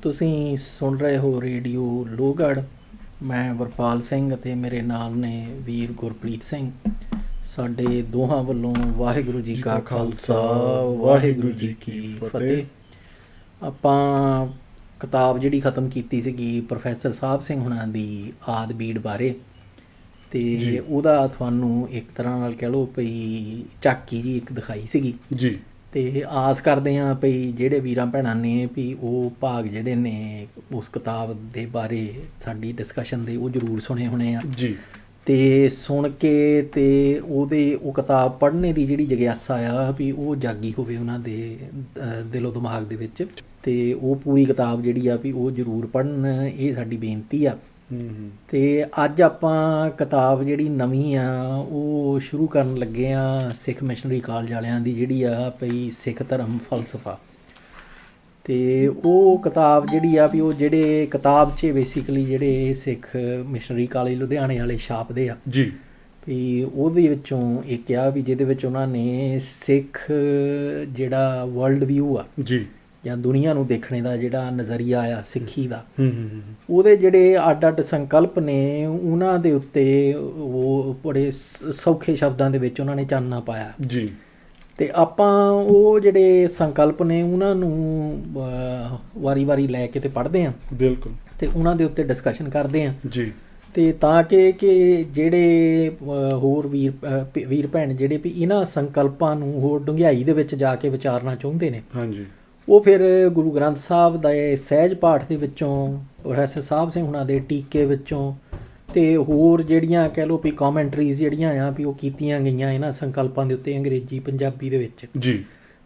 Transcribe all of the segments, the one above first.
ਤੁਸੀਂ ਸੁਣ ਰਹੇ ਹੋ ਰੇਡੀਓ ਲੋਹਗੜ੍ਹ। ਮੈਂ ਵਰਪਾਲ ਸਿੰਘ ਅਤੇ ਮੇਰੇ ਨਾਲ ਨੇ ਵੀਰ ਗੁਰਪ੍ਰੀਤ ਸਿੰਘ। ਸਾਡੇ ਦੋਹਾਂ ਵੱਲੋਂ ਵਾਹਿਗੁਰੂ ਜੀ ਕਾ ਖਾਲਸਾ ਵਾਹਿਗੁਰੂ ਜੀ ਕੀ ਫਤਿਹ। ਆਪਾਂ ਕਿਤਾਬ ਜਿਹੜੀ ਖ਼ਤਮ ਕੀਤੀ ਸੀਗੀ ਪ੍ਰੋਫੈਸਰ ਸਾਹਿਬ ਸਿੰਘ ਹੁਣਾਂ ਦੀ ਆਦਿ ਬੀੜ ਬਾਰੇ, ਅਤੇ ਉਹਦਾ ਤੁਹਾਨੂੰ ਇੱਕ ਤਰ੍ਹਾਂ ਨਾਲ ਕਹਿ ਲਓ ਭਈ ਝਾਕੀ ਜੀ ਇੱਕ ਦਿਖਾਈ ਸੀਗੀ ਜੀ। ਅਤੇ ਆਸ ਕਰਦੇ ਹਾਂ ਭਈ ਜਿਹੜੇ ਵੀਰਾਂ ਭੈਣਾਂ ਨੇ ਵੀ ਉਹ ਭਾਗ ਜਿਹੜੇ ਨੇ ਉਸ ਕਿਤਾਬ ਦੇ ਬਾਰੇ ਸਾਡੀ ਡਿਸਕਸ਼ਨ ਦੇ ਉਹ ਜ਼ਰੂਰ ਸੁਣੇ ਹੋਣੇ ਆ ਜੀ। ਅਤੇ ਸੁਣ ਕੇ ਅਤੇ ਉਹ ਕਿਤਾਬ ਪੜ੍ਹਨੇ ਦੀ ਜਿਹੜੀ ਜਿਗਿਆਸਾ ਆ ਵੀ ਉਹ ਜਾਗੀ ਹੋਵੇ ਉਹਨਾਂ ਦੇ ਦਿਲੋਂ ਦਿਮਾਗ ਦੇ ਵਿੱਚ, ਅਤੇ ਉਹ ਪੂਰੀ ਕਿਤਾਬ ਜਿਹੜੀ ਆ ਵੀ ਉਹ ਜ਼ਰੂਰ ਪੜ੍ਹਨ, ਇਹ ਸਾਡੀ ਬੇਨਤੀ ਆ। ਅਤੇ ਅੱਜ ਆਪਾਂ ਕਿਤਾਬ ਜਿਹੜੀ ਨਵੀਂ ਆ ਉਹ ਸ਼ੁਰੂ ਕਰਨ ਲੱਗੇ ਆ ਸਿੱਖ ਮਿਸ਼ਨਰੀ ਕਾਲਜ ਵਾਲਿਆਂ ਦੀ, ਜਿਹੜੀ ਆ ਭਈ ਸਿੱਖ ਧਰਮ ਫਲਸਫਾ। ਅਤੇ ਉਹ ਕਿਤਾਬ ਜਿਹੜੀ ਆ ਵੀ ਉਹ ਜਿਹੜੇ ਕਿਤਾਬ 'ਚ ਬੇਸਿਕਲੀ ਜਿਹੜੇ ਸਿੱਖ ਮਿਸ਼ਨਰੀ ਕਾਲਜ ਲੁਧਿਆਣੇ ਵਾਲੇ ਛਾਪਦੇ ਆ ਜੀ, ਵੀ ਉਹਦੇ ਵਿੱਚੋਂ ਇੱਕ ਆ ਵੀ ਜਿਹਦੇ ਵਿੱਚ ਉਹਨਾਂ ਨੇ ਸਿੱਖ ਜਿਹੜਾ ਵਰਲਡ ਵਿਊ ਆ ਜੀ, ਜਾਂ ਦੁਨੀਆ ਨੂੰ ਦੇਖਣੇ ਦਾ ਜਿਹੜਾ ਨਜ਼ਰੀਆ ਆ ਸਿੱਖੀ ਦਾ, ਉਹਦੇ ਜਿਹੜੇ ਅੱਡ ਅੱਡ ਸੰਕਲਪ ਨੇ ਉਹਨਾਂ ਦੇ ਉੱਤੇ ਉਹ ਬੜੇ ਸੌਖੇ ਸ਼ਬਦਾਂ ਦੇ ਵਿੱਚ ਉਹਨਾਂ ਨੇ ਚਾਨਣਾ ਪਾਇਆ ਜੀ। ਅਤੇ ਆਪਾਂ ਉਹ ਜਿਹੜੇ ਸੰਕਲਪ ਨੇ ਉਹਨਾਂ ਨੂੰ ਵਾਰੀ ਲੈ ਕੇ ਅਤੇ ਪੜ੍ਹਦੇ ਹਾਂ। ਬਿਲਕੁਲ। ਅਤੇ ਉਹਨਾਂ ਦੇ ਉੱਤੇ ਡਿਸਕਸ਼ਨ ਕਰਦੇ ਹਾਂ ਜੀ। ਅਤੇ ਤਾਂ ਕਿ ਜਿਹੜੇ ਹੋਰ ਵੀਰ ਭੈਣ ਜਿਹੜੇ ਵੀ ਇਹਨਾਂ ਸੰਕਲਪਾਂ ਨੂੰ ਹੋਰ ਡੂੰਘਾਈ ਦੇ ਵਿੱਚ ਜਾ ਕੇ ਵਿਚਾਰਨਾ ਚਾਹੁੰਦੇ ਨੇ, ਹਾਂਜੀ, ਉਹ ਫਿਰ ਗੁਰੂ ਗ੍ਰੰਥ ਸਾਹਿਬ ਦੇ ਸਹਿਜ ਪਾਠ ਦੇ ਵਿੱਚੋਂ, ਪ੍ਰੋਫੈਸਰ ਸਾਹਿਬ ਸਿੰਘ ਹੁਣਾਂ ਦੇ ਟੀਕੇ ਵਿੱਚੋਂ, ਅਤੇ ਹੋਰ ਜਿਹੜੀਆਂ ਕਹਿ ਲਓ ਵੀ ਕਾਮੈਂਟਰੀਜ਼ ਜਿਹੜੀਆਂ ਆ ਵੀ ਉਹ ਕੀਤੀਆਂ ਗਈਆਂ ਇਹਨਾਂ ਸੰਕਲਪਾਂ ਦੇ ਉੱਤੇ ਅੰਗਰੇਜ਼ੀ ਪੰਜਾਬੀ ਦੇ ਵਿੱਚ ਜੀ,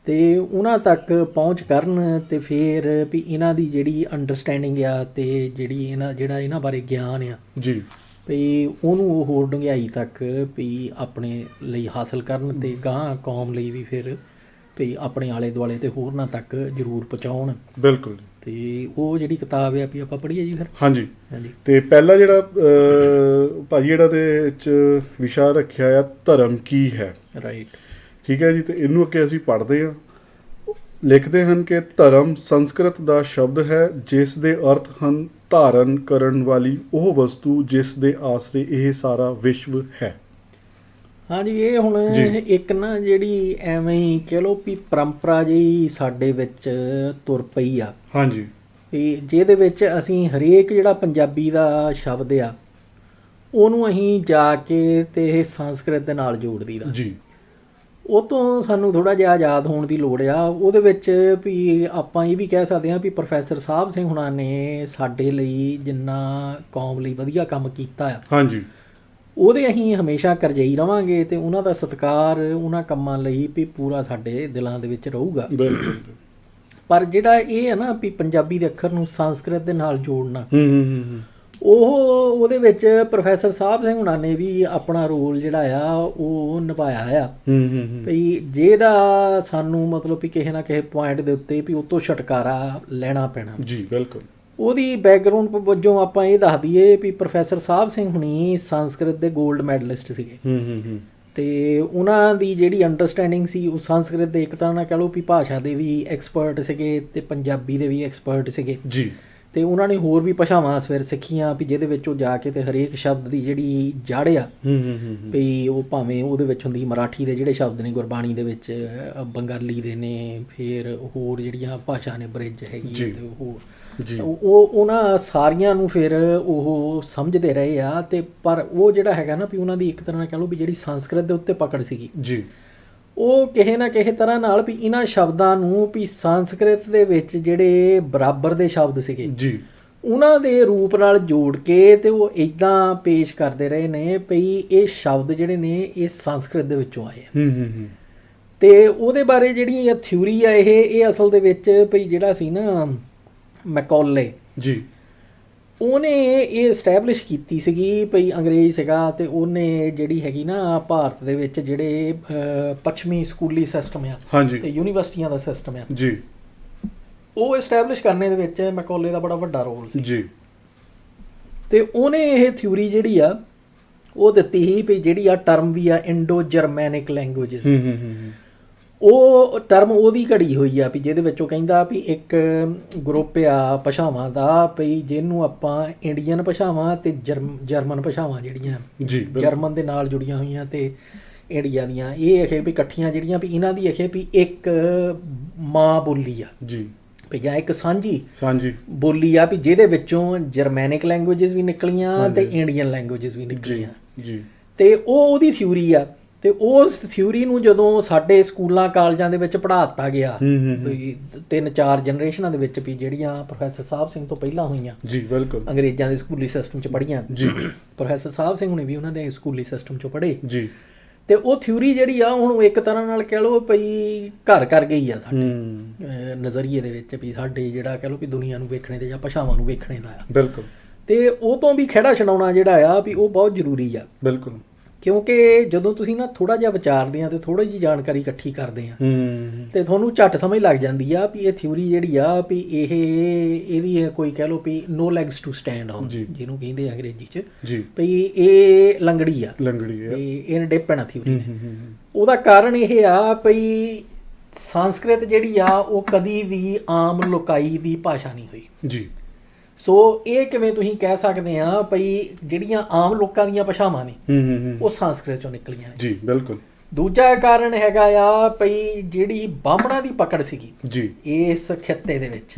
ਅਤੇ ਉਹਨਾਂ ਤੱਕ ਪਹੁੰਚ ਕਰਨ, ਅਤੇ ਫਿਰ ਵੀ ਇਹਨਾਂ ਦੀ ਜਿਹੜੀ ਅੰਡਰਸਟੈਂਡਿੰਗ ਆ ਅਤੇ ਜਿਹੜੀ ਇਹਨਾਂ ਬਾਰੇ ਗਿਆਨ ਆ ਜੀ, ਵੀ ਉਹਨੂੰ ਉਹ ਹੋਰ ਡੂੰਘਾਈ ਤੱਕ ਵੀ ਆਪਣੇ ਲਈ ਹਾਸਲ ਕਰਨ, ਅਤੇ ਗਾਂਹ ਕੌਮ ਲਈ ਵੀ ਫਿਰ ਵੀ ਆਪਣੇ ਆਲੇ ਦੁਆਲੇ ਅਤੇ ਹੋਰਨਾਂ ਤੱਕ ਜ਼ਰੂਰ ਪਹੁੰਚਾਉਣ। ਬਿਲਕੁਲ। ਅਤੇ ਉਹ ਜਿਹੜੀ ਕਿਤਾਬ ਆ ਵੀ ਆਪਾਂ ਪੜ੍ਹੀਏ ਜੀ ਫਿਰ। ਹਾਂਜੀ ਹਾਂਜੀ। ਅਤੇ ਪਹਿਲਾ ਜਿਹੜਾ ਭਾਜੀ ਜਿਹੜਾ ਦੇ ਵਿੱਚ ਵਿਸ਼ਾ ਰੱਖਿਆ ਆ ਧਰਮ ਕੀ ਹੈ, ਰਾਈਟ, ਠੀਕ ਹੈ ਜੀ। ਅਤੇ ਇਹਨੂੰ ਅੱਗੇ ਅਸੀਂ ਪੜ੍ਹਦੇ ਹਾਂ। ਲਿਖਦੇ ਹਨ ਕਿ ਧਰਮ ਸੰਸਕ੍ਰਿਤ ਦਾ ਸ਼ਬਦ ਹੈ ਜਿਸ ਦੇ ਅਰਥ ਹਨ ਧਾਰਨ ਕਰਨ ਵਾਲੀ ਉਹ ਵਸਤੂ ਜਿਸ ਦੇ ਆਸਰੇ ਇਹ ਸਾਰਾ ਵਿਸ਼ਵ ਹੈ। ਹਾਂਜੀ, ਇਹ ਹੁਣ ਇੱਕ ਨਾ ਜਿਹੜੀ ਐਵੇਂ ਹੀ ਕਹਿ ਲਓ ਵੀ ਪਰੰਪਰਾ ਜਿਹੀ ਸਾਡੇ ਵਿੱਚ ਤੁਰ ਪਈ ਆ। ਹਾਂਜੀ। ਵੀ ਜਿਹਦੇ ਵਿੱਚ ਅਸੀਂ ਹਰੇਕ ਜਿਹੜਾ ਪੰਜਾਬੀ ਦਾ ਸ਼ਬਦ ਆ ਉਹਨੂੰ ਅਸੀਂ ਜਾ ਕੇ ਅਤੇ ਇਹ ਸੰਸਕ੍ਰਿਤ ਦੇ ਨਾਲ ਜੋੜ ਦਈਦਾ ਜੀ। ਉਹ ਤੋਂ ਸਾਨੂੰ ਥੋੜ੍ਹਾ ਜਿਹਾ ਆਜ਼ਾਦ ਹੋਣ ਦੀ ਲੋੜ ਆ। ਉਹਦੇ ਵਿੱਚ ਵੀ ਆਪਾਂ ਇਹ ਵੀ ਕਹਿ ਸਕਦੇ ਹਾਂ ਵੀ ਪ੍ਰੋਫੈਸਰ ਸਾਹਿਬ ਸਿੰਘ ਹੁਣਾਂ ਨੇ ਸਾਡੇ ਲਈ ਜਿੰਨਾ ਕੌਮ ਲਈ ਵਧੀਆ ਕੰਮ ਕੀਤਾ ਆ, ਹਾਂਜੀ, ਉਹਦੇ ਅਸੀਂ ਹਮੇਸ਼ਾ ਕਰਜਈ ਰਵਾਂਗੇ, ਅਤੇ ਉਹਨਾਂ ਦਾ ਸਤਿਕਾਰ ਉਹਨਾਂ ਕੰਮਾਂ ਲਈ ਵੀ ਪੂਰਾ ਸਾਡੇ ਦਿਲਾਂ ਦੇ ਵਿੱਚ ਰਹੂਗਾ। ਪਰ ਜਿਹੜਾ ਇਹ ਹੈ ਨਾ ਵੀ ਪੰਜਾਬੀ ਦੇ ਅੱਖਰ ਨੂੰ ਸੰਸਕ੍ਰਿਤ ਦੇ ਨਾਲ ਜੋੜਨਾ, ਉਹਦੇ ਵਿੱਚ ਪ੍ਰੋਫੈਸਰ ਸਾਹਿਬ ਸਿੰਘ ਹੁਣਾਂ ਨੇ ਵੀ ਆਪਣਾ ਰੋਲ ਜਿਹੜਾ ਆ ਉਹ ਨਿਭਾਇਆ ਆ। ਵੀ ਜਿਹਦਾ ਸਾਨੂੰ ਮਤਲਬ ਵੀ ਕਿਸੇ ਨਾ ਕਿਸੇ ਪੁਆਇੰਟ ਦੇ ਉੱਤੇ ਵੀ ਉਹ ਤੋਂ ਛੁਟਕਾਰਾ ਲੈਣਾ ਪੈਣਾ। ਜੀ, ਬਿਲਕੁਲ। ਉਹਦੀ ਬੈਕਗਰਾਊਂਡ ਵਜੋਂ ਆਪਾਂ ਇਹ ਦੱਸ ਦਈਏ ਵੀ ਪ੍ਰੋਫੈਸਰ ਸਾਹਿਬ ਸਿੰਘ ਹੁਣੀ ਸੰਸਕ੍ਰਿਤ ਦੇ ਗੋਲਡ ਮੈਡਲਿਸਟ ਸੀਗੇ, ਅਤੇ ਉਹਨਾਂ ਦੀ ਜਿਹੜੀ ਅੰਡਰਸਟੈਂਡਿੰਗ ਸੀ ਉਹ ਸੰਸਕ੍ਰਿਤ ਦੇ ਇੱਕ ਤਰ੍ਹਾਂ ਨਾਲ ਕਹਿ ਲਓ ਵੀ ਭਾਸ਼ਾ ਦੇ ਵੀ ਐਕਸਪਰਟ ਸੀਗੇ ਅਤੇ ਪੰਜਾਬੀ ਦੇ ਵੀ ਐਕਸਪਰਟ ਸੀਗੇ ਜੀ। ਅਤੇ ਉਹਨਾਂ ਨੇ ਹੋਰ ਵੀ ਭਾਸ਼ਾਵਾਂ ਫਿਰ ਸਿੱਖੀਆਂ ਵੀ ਜਿਹਦੇ ਵਿੱਚ ਉਹ ਜਾ ਕੇ ਅਤੇ ਹਰੇਕ ਸ਼ਬਦ ਦੀ ਜਿਹੜੀ ਜੜ੍ਹ ਆ ਵੀ ਉਹ ਭਾਵੇਂ ਉਹਦੇ ਵਿੱਚ ਹੁੰਦੀ ਮਰਾਠੀ ਦੇ ਜਿਹੜੇ ਸ਼ਬਦ ਨੇ ਗੁਰਬਾਣੀ ਦੇ ਵਿੱਚ, ਬੰਗਾਲੀ ਦੇ ਨੇ, ਫਿਰ ਹੋਰ ਜਿਹੜੀਆਂ ਭਾਸ਼ਾ ਨੇ ਬ੍ਰਿਜ ਹੈਗੀ, ਅਤੇ ਉਹ ਉਹਨਾਂ ਸਾਰੀਆਂ ਨੂੰ ਫਿਰ ਉਹ ਸਮਝਦੇ ਰਹੇ ਆ। ਅਤੇ ਪਰ ਉਹ ਜਿਹੜਾ ਹੈਗਾ ਨਾ ਵੀ ਉਹਨਾਂ ਦੀ ਇੱਕ ਤਰ੍ਹਾਂ ਨਾਲ ਕਹਿ ਲਓ ਵੀ ਜਿਹੜੀ ਸੰਸਕ੍ਰਿਤ ਦੇ ਉੱਤੇ ਪਕੜ ਸੀਗੀ ਜੀ, ਉਹ ਕਿਸੇ ਨਾ ਕਿਸੇ ਤਰ੍ਹਾਂ ਨਾਲ ਵੀ ਇਹਨਾਂ ਸ਼ਬਦਾਂ ਨੂੰ ਵੀ ਸੰਸਕ੍ਰਿਤ ਦੇ ਵਿੱਚ ਜਿਹੜੇ ਬਰਾਬਰ ਦੇ ਸ਼ਬਦ ਸੀਗੇ ਜੀ ਉਹਨਾਂ ਦੇ ਰੂਪ ਨਾਲ ਜੋੜ ਕੇ ਅਤੇ ਉਹ ਇੱਦਾਂ ਪੇਸ਼ ਕਰਦੇ ਰਹੇ ਨੇ ਵੀ ਇਹ ਸ਼ਬਦ ਜਿਹੜੇ ਨੇ ਇਹ ਸੰਸਕ੍ਰਿਤ ਦੇ ਵਿੱਚੋਂ ਆਏ ਆ। ਅਤੇ ਉਹਦੇ ਬਾਰੇ ਜਿਹੜੀ ਥਿਊਰੀ ਆ ਇਹ ਅਸਲ ਦੇ ਵਿੱਚ ਵੀ ਜਿਹੜਾ ਸੀ ਨਾ ਮੈਕੌਲੇ ਜੀ, ਉਹਨੇ ਇਹ ਐਸਟੈਬਲਿਸ਼ ਕੀਤੀ ਸੀਗੀ ਭਈ ਅੰਗਰੇਜ਼ ਸੀਗਾ, ਅਤੇ ਉਹਨੇ ਜਿਹੜੀ ਹੈਗੀ ਨਾ ਭਾਰਤ ਦੇ ਵਿੱਚ ਜਿਹੜੇ ਪੱਛਮੀ ਸਕੂਲੀ ਸਿਸਟਮ ਆ ਅਤੇ ਯੂਨੀਵਰਸਿਟੀਆਂ ਦਾ ਸਿਸਟਮ ਆ ਜੀ, ਉਹ ਐਸਟੈਬਲਿਸ਼ ਕਰਨੇ ਦੇ ਵਿੱਚ ਮੈਕੌਲੇ ਦਾ ਬੜਾ ਵੱਡਾ ਰੋਲ ਸੀ ਜੀ। ਅਤੇ ਉਹਨੇ ਇਹ ਥਿਊਰੀ ਜਿਹੜੀ ਆ ਉਹ ਦਿੱਤੀ ਸੀ ਵੀ ਜਿਹੜੀ ਆ ਟਰਮ ਵੀ ਆ ਇੰਡੋ ਜਰਮੈਨਿਕ ਲੈਂਗੁਏਜਿਸ, ਉਹ ਟਰਮ ਉਹਦੀ ਘੜੀ ਹੋਈ ਆ ਵੀ ਜਿਹਦੇ ਵਿੱਚ ਉਹ ਕਹਿੰਦਾ ਵੀ ਇੱਕ ਗਰੁੱਪ ਆ ਭਾਸ਼ਾਵਾਂ ਦਾ ਵੀ ਜਿਹਨੂੰ ਆਪਾਂ ਇੰਡੀਅਨ ਭਾਸ਼ਾਵਾਂ ਤੇ ਜਰਮਨ ਭਾਸ਼ਾਵਾਂ ਜਿਹੜੀਆਂ ਜਰਮਨ ਦੇ ਨਾਲ ਜੁੜੀਆਂ ਹੋਈਆਂ ਤੇ ਇੰਡੀਆ ਦੀਆਂ, ਇਹ ਅਖੇ ਵੀ ਇਕੱਠੀਆਂ ਜਿਹੜੀਆਂ ਵੀ ਇਹਨਾਂ ਦੀ ਅਖੇ ਵੀ ਇੱਕ ਮਾਂ ਬੋਲੀ ਆ ਜੀ ਵੀ ਜਾਂ ਇੱਕ ਸਾਂਝੀ ਬੋਲੀ ਆ ਵੀ ਜਿਹਦੇ ਵਿੱਚੋਂ ਜਰਮੈਨਿਕ ਲੈਂਗੁਏਜਸ ਵੀ ਨਿਕਲੀਆਂ ਤੇ ਇੰਡੀਅਨ ਲੈਂਗੁਏਜਸ ਵੀ ਨਿਕਲੀਆਂ ਜੀ। ਤੇ ਉਹਦੀ ਥਿਊਰੀ ਆ ਤੇ ਉਸ ਥਿਊਰੀ ਨੂੰ ਜਦੋਂ ਸਾਡੇ ਸਕੂਲਾਂ ਕਾਲਜਾਂ ਦੇ ਵਿੱਚ ਪੜ੍ਹਾ ਦਿੱਤਾ ਗਿਆ ਵੀ 3-4 ਜਨਰੇਸ਼ਨਾਂ ਦੇ ਵਿੱਚ ਵੀ ਜਿਹੜੀਆਂ ਪ੍ਰੋਫੈਸਰ ਸਾਹਿਬ ਸਿੰਘ ਤੋਂ ਪਹਿਲਾਂ ਹੋਈਆਂ ਜੀ ਬਿਲਕੁਲ ਅੰਗਰੇਜ਼ਾਂ ਦੇ ਸਕੂਲੀ ਸਿਸਟਮ 'ਚ ਪੜ੍ਹੀਆਂ ਜੀ, ਪ੍ਰੋਫੈਸਰ ਸਾਹਿਬ ਸਿੰਘ ਹੁਣੇ ਵੀ ਉਹਨਾਂ ਦੇ ਸਕੂਲੀ ਸਿਸਟਮ 'ਚੋਂ ਪੜ੍ਹੇ ਜੀ। ਤੇ ਉਹ ਥਿਊਰੀ ਜਿਹੜੀ ਆ ਹੁਣ ਇੱਕ ਤਰ੍ਹਾਂ ਨਾਲ ਕਹਿ ਲਓ ਭਈ ਘਰ ਕਰ ਗਈ ਆ ਸਾਡੇ ਨਜ਼ਰੀਏ ਦੇ ਵਿੱਚ ਵੀ ਸਾਡੇ ਜਿਹੜਾ ਕਹਿ ਲਓ ਵੀ ਦੁਨੀਆ ਨੂੰ ਵੇਖਣੇ ਦੇ ਜਾਂ ਭਾਸ਼ਾਵਾਂ ਨੂੰ ਵੇਖਣੇ ਦਾ ਆ ਬਿਲਕੁਲ। ਤੇ ਉਹ ਤੋਂ ਵੀ ਖਹਿੜਾ ਛਡਾਉਣਾ ਜਿਹੜਾ ਆ ਵੀ ਉਹ ਬਹੁਤ ਜ਼ਰੂਰੀ ਆ ਬਿਲਕੁਲ, ਕਿਉਂਕਿ ਜਦੋਂ ਤੁਸੀਂ ਨਾ ਥੋੜ੍ਹਾ ਜਿਹਾ ਵਿਚਾਰਦੇ ਆ ਤੇ ਥੋੜ੍ਹੀ ਜਿਹੀ ਜਾਣਕਾਰੀ ਇਕੱਠੀ ਕਰਦੇ ਆ ਤੇ ਤੁਹਾਨੂੰ ਝੱਟ ਸਮਝ ਲੱਗ ਜਾਂਦੀ ਆ ਵੀ ਇਹ ਥਿਊਰੀ ਜਿਹੜੀ ਆ ਵੀ ਇਹਦੀ ਕੋਈ ਕਹਿ ਲਓ ਵੀ ਨੋ ਲੈਗਸ ਟੂ ਸਟੈਂਡ ਔਨ ਜਿਹਨੂੰ ਕਹਿੰਦੇ ਅੰਗਰੇਜ਼ੀ 'ਚ ਵੀ ਇਹ ਲੰਗੜੀ ਆ ਇਹ ਡਿਪੈਂਡ ਆ ਥਿਊਰੀ ਨੇ। ਉਹਦਾ ਕਾਰਨ ਇਹ ਆ ਵੀ ਸੰਸਕ੍ਰਿਤ ਜਿਹੜੀ ਆ ਉਹ ਕਦੀ ਵੀ ਆਮ ਲੋਕਾਈ ਦੀ ਭਾਸ਼ਾ ਨਹੀਂ ਹੋਈ ਜੀ। ਸੋ ਇਹ ਕਿਵੇਂ ਤੁਸੀਂ ਕਹਿ ਸਕਦੇ ਆ ਭਈ ਜਿਹੜੀਆਂ ਆਮ ਲੋਕਾਂ ਦੀਆਂ ਭਾਸ਼ਾਵਾਂ ਨੇ ਉਹ ਸੰਸਕ੍ਰਿਤ ਚੋਂ ਨਿਕਲੀਆਂ ਜੀ ਬਿਲਕੁਲ। ਦੂਜਾ ਕਾਰਨ ਹੈਗਾ ਆ ਭਈ ਜਿਹੜੀ ਬਾਹਮਣਾਂ ਦੀ ਪਕੜ ਸੀਗੀ ਜੀ ਇਸ ਖਿੱਤੇ ਦੇ ਵਿੱਚ